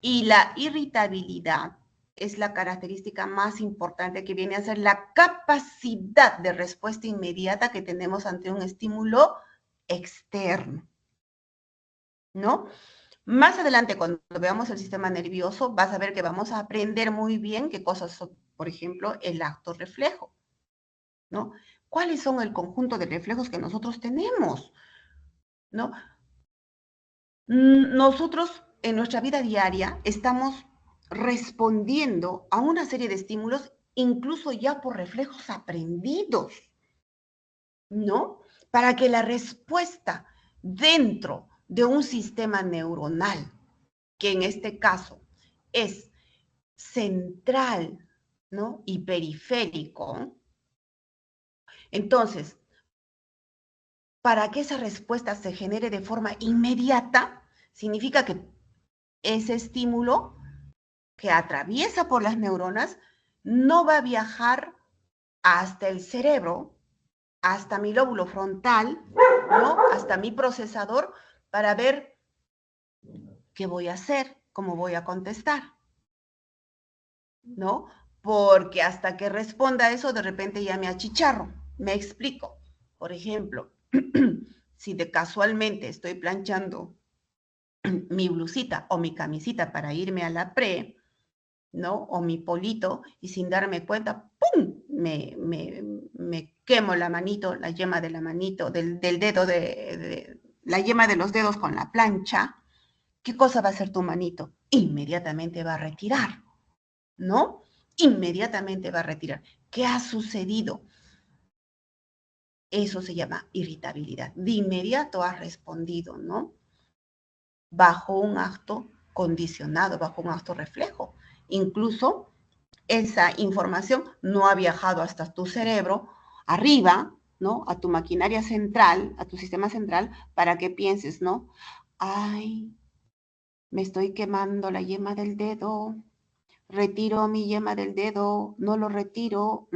Speaker 1: Y la irritabilidad es la característica más importante, que viene a ser la capacidad de respuesta inmediata que tenemos ante un estímulo externo, ¿no? Más adelante, cuando veamos el sistema nervioso, vas a ver que vamos a aprender muy bien qué cosas son, por ejemplo, el acto reflejo, ¿no? ¿Cuáles son el conjunto de reflejos que nosotros tenemos, ¿no? Nosotros en nuestra vida diaria estamos respondiendo a una serie de estímulos, incluso ya por reflejos aprendidos, ¿no? Para que la respuesta dentro de un sistema neuronal, que en este caso es central, ¿no? Y periférico, entonces, para que esa respuesta se genere de forma inmediata, significa que ese estímulo que atraviesa por las neuronas no va a viajar hasta el cerebro, hasta mi lóbulo frontal, ¿no? Hasta mi procesador, para ver qué voy a hacer, cómo voy a contestar, ¿no? Porque hasta que responda eso, de repente ya me achicharro. Me explico. Por ejemplo, si de casualmente estoy planchando mi blusita o mi camisita para irme a la pre, ¿no? O mi polito, y sin darme cuenta, ¡pum! Me quemo la manito, la yema de la manito, del dedo, la yema de los dedos con la plancha. ¿Qué cosa va a hacer tu manito? Inmediatamente va a retirar, ¿no? Inmediatamente va a retirar. ¿Qué ha sucedido? Eso se llama irritabilidad. De inmediato has respondido, ¿no? Bajo un acto condicionado, bajo un acto reflejo. Incluso esa información no ha viajado hasta tu cerebro, arriba, ¿no? A tu maquinaria central, a tu sistema central, para que pienses, ¿no? Ay, me estoy quemando la yema del dedo, retiro mi yema del dedo, no lo retiro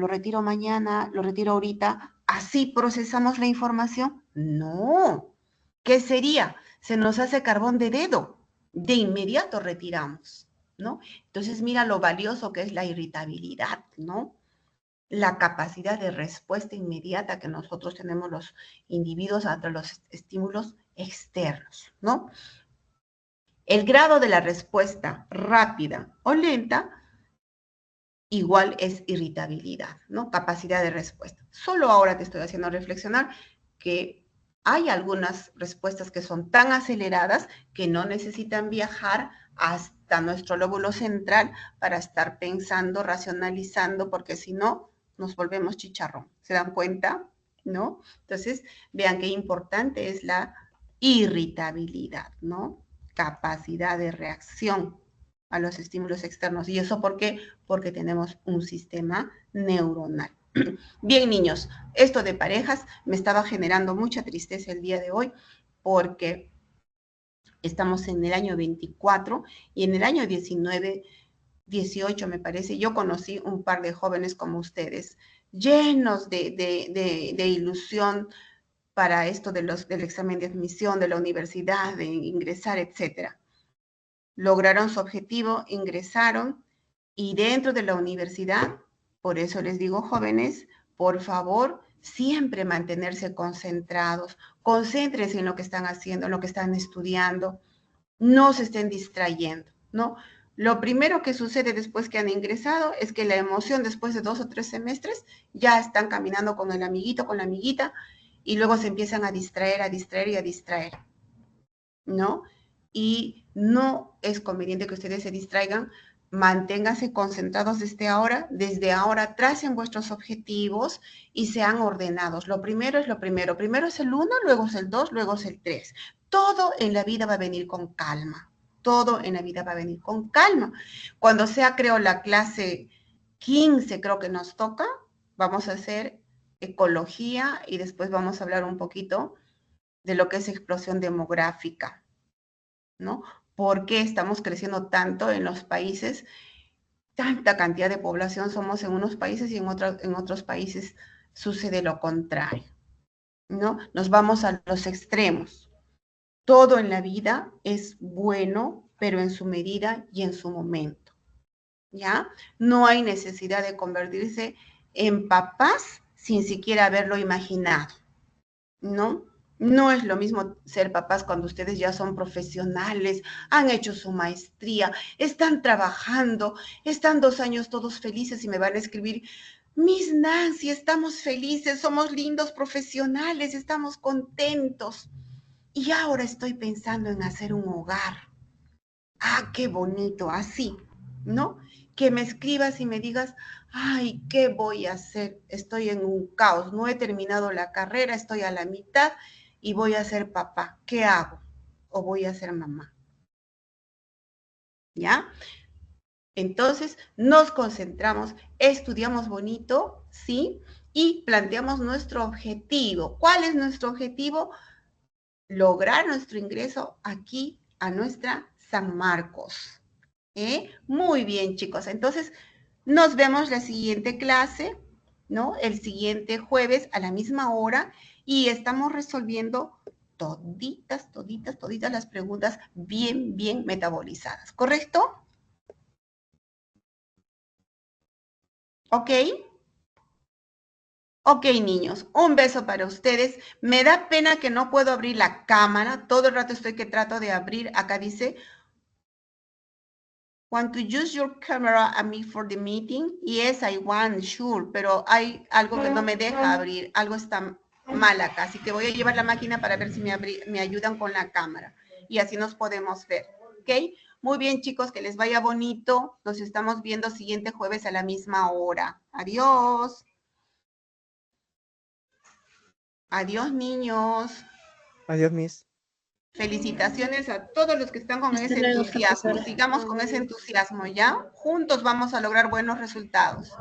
Speaker 1: mañana, lo retiro ahorita. ¿Así procesamos la información? No. ¿Qué sería? Se nos hace carbón de dedo. De inmediato retiramos, ¿no? Entonces, mira lo valioso que es la irritabilidad, ¿no? La capacidad de respuesta inmediata que nosotros tenemos los individuos ante los estímulos externos, ¿no? El grado de la respuesta rápida o lenta igual es irritabilidad, ¿no? Capacidad de respuesta. Solo ahora te estoy haciendo reflexionar que hay algunas respuestas que son tan aceleradas que no necesitan viajar hasta nuestro lóbulo central para estar pensando, racionalizando, porque si no, nos volvemos chicharrón. ¿Se dan cuenta? ¿No? Entonces, vean qué importante es la irritabilidad, ¿no? Capacidad de reacción a los estímulos externos. ¿Y eso por qué? Porque tenemos un sistema neuronal. Bien, niños, esto de parejas me estaba generando mucha tristeza el día de hoy porque estamos en el año 24 y en el año 19, 18 me parece, yo conocí un par de jóvenes como ustedes, llenos de ilusión para esto del examen de admisión, de la universidad, de ingresar, etcétera. Lograron su objetivo, ingresaron y dentro de la universidad Por eso les digo, jóvenes, por favor, siempre mantenerse concentrados. Concéntrense en lo que están haciendo, en lo que están estudiando. No se estén distrayendo, ¿no? Lo primero que sucede después que han ingresado es que la emoción después de 2 o 3 semestres ya están caminando con el amiguito, con la amiguita, y luego se empiezan a distraer, y a distraer, ¿no? Y no es conveniente que ustedes se distraigan. Manténganse concentrados desde ahora tracen vuestros objetivos y sean ordenados. Lo primero es lo primero. Primero es el 1, luego es el 2, luego es el 3. Todo en la vida va a venir con calma. Todo en la vida va a venir con calma. Cuando sea, creo, la clase 15, creo que nos toca, vamos a hacer ecología y después vamos a hablar un poquito de lo que es explosión demográfica, ¿no? ¿Por qué estamos creciendo tanto en los países? Tanta cantidad de población somos en unos países y en otros países sucede lo contrario, ¿no? Nos vamos a los extremos. Todo en la vida es bueno, pero en su medida y en su momento, ¿ya? No hay necesidad de convertirse en papás sin siquiera haberlo imaginado, ¿no? No es lo mismo ser papás cuando ustedes ya son profesionales, han hecho su maestría, están trabajando, están 2 años todos felices y me van a escribir, Miss Nancy, estamos felices, somos lindos profesionales, estamos contentos. Y ahora estoy pensando en hacer un hogar. Ah, qué bonito, así, ¿no? Que me escribas y me digas, ay, ¿qué voy a hacer? Estoy en un caos, no he terminado la carrera, estoy a la mitad y voy a ser papá. ¿Qué hago? O voy a ser mamá. ¿Ya? Entonces, nos concentramos, estudiamos bonito, ¿sí? Y planteamos nuestro objetivo. ¿Cuál es nuestro objetivo? Lograr nuestro ingreso aquí a nuestra San Marcos. Muy bien, chicos. Entonces, nos vemos la siguiente clase, ¿no? El siguiente jueves a la misma hora y estamos resolviendo toditas las preguntas bien metabolizadas, ¿correcto? ¿Ok? Ok, niños, un beso para ustedes. Me da pena que no puedo abrir la cámara. Todo el rato estoy que trato de abrir. Acá dice, want to use your camera and me for the meeting? Yes, I want, sure. Pero hay algo que no me deja abrir. Algo está mal acá. Así que voy a llevar la máquina para ver si me ayudan con la cámara. Y así nos podemos ver. ¿Ok? Muy bien, chicos, que les vaya bonito. Nos estamos viendo siguiente jueves a la misma hora. Adiós. Adiós, niños.
Speaker 4: Adiós, Miss.
Speaker 1: Felicitaciones a todos los que están con
Speaker 5: Hasta
Speaker 1: ese
Speaker 5: luego,
Speaker 1: entusiasmo.
Speaker 5: profesora.
Speaker 1: Sigamos con ese entusiasmo, ¿ya? Juntos vamos a lograr buenos resultados.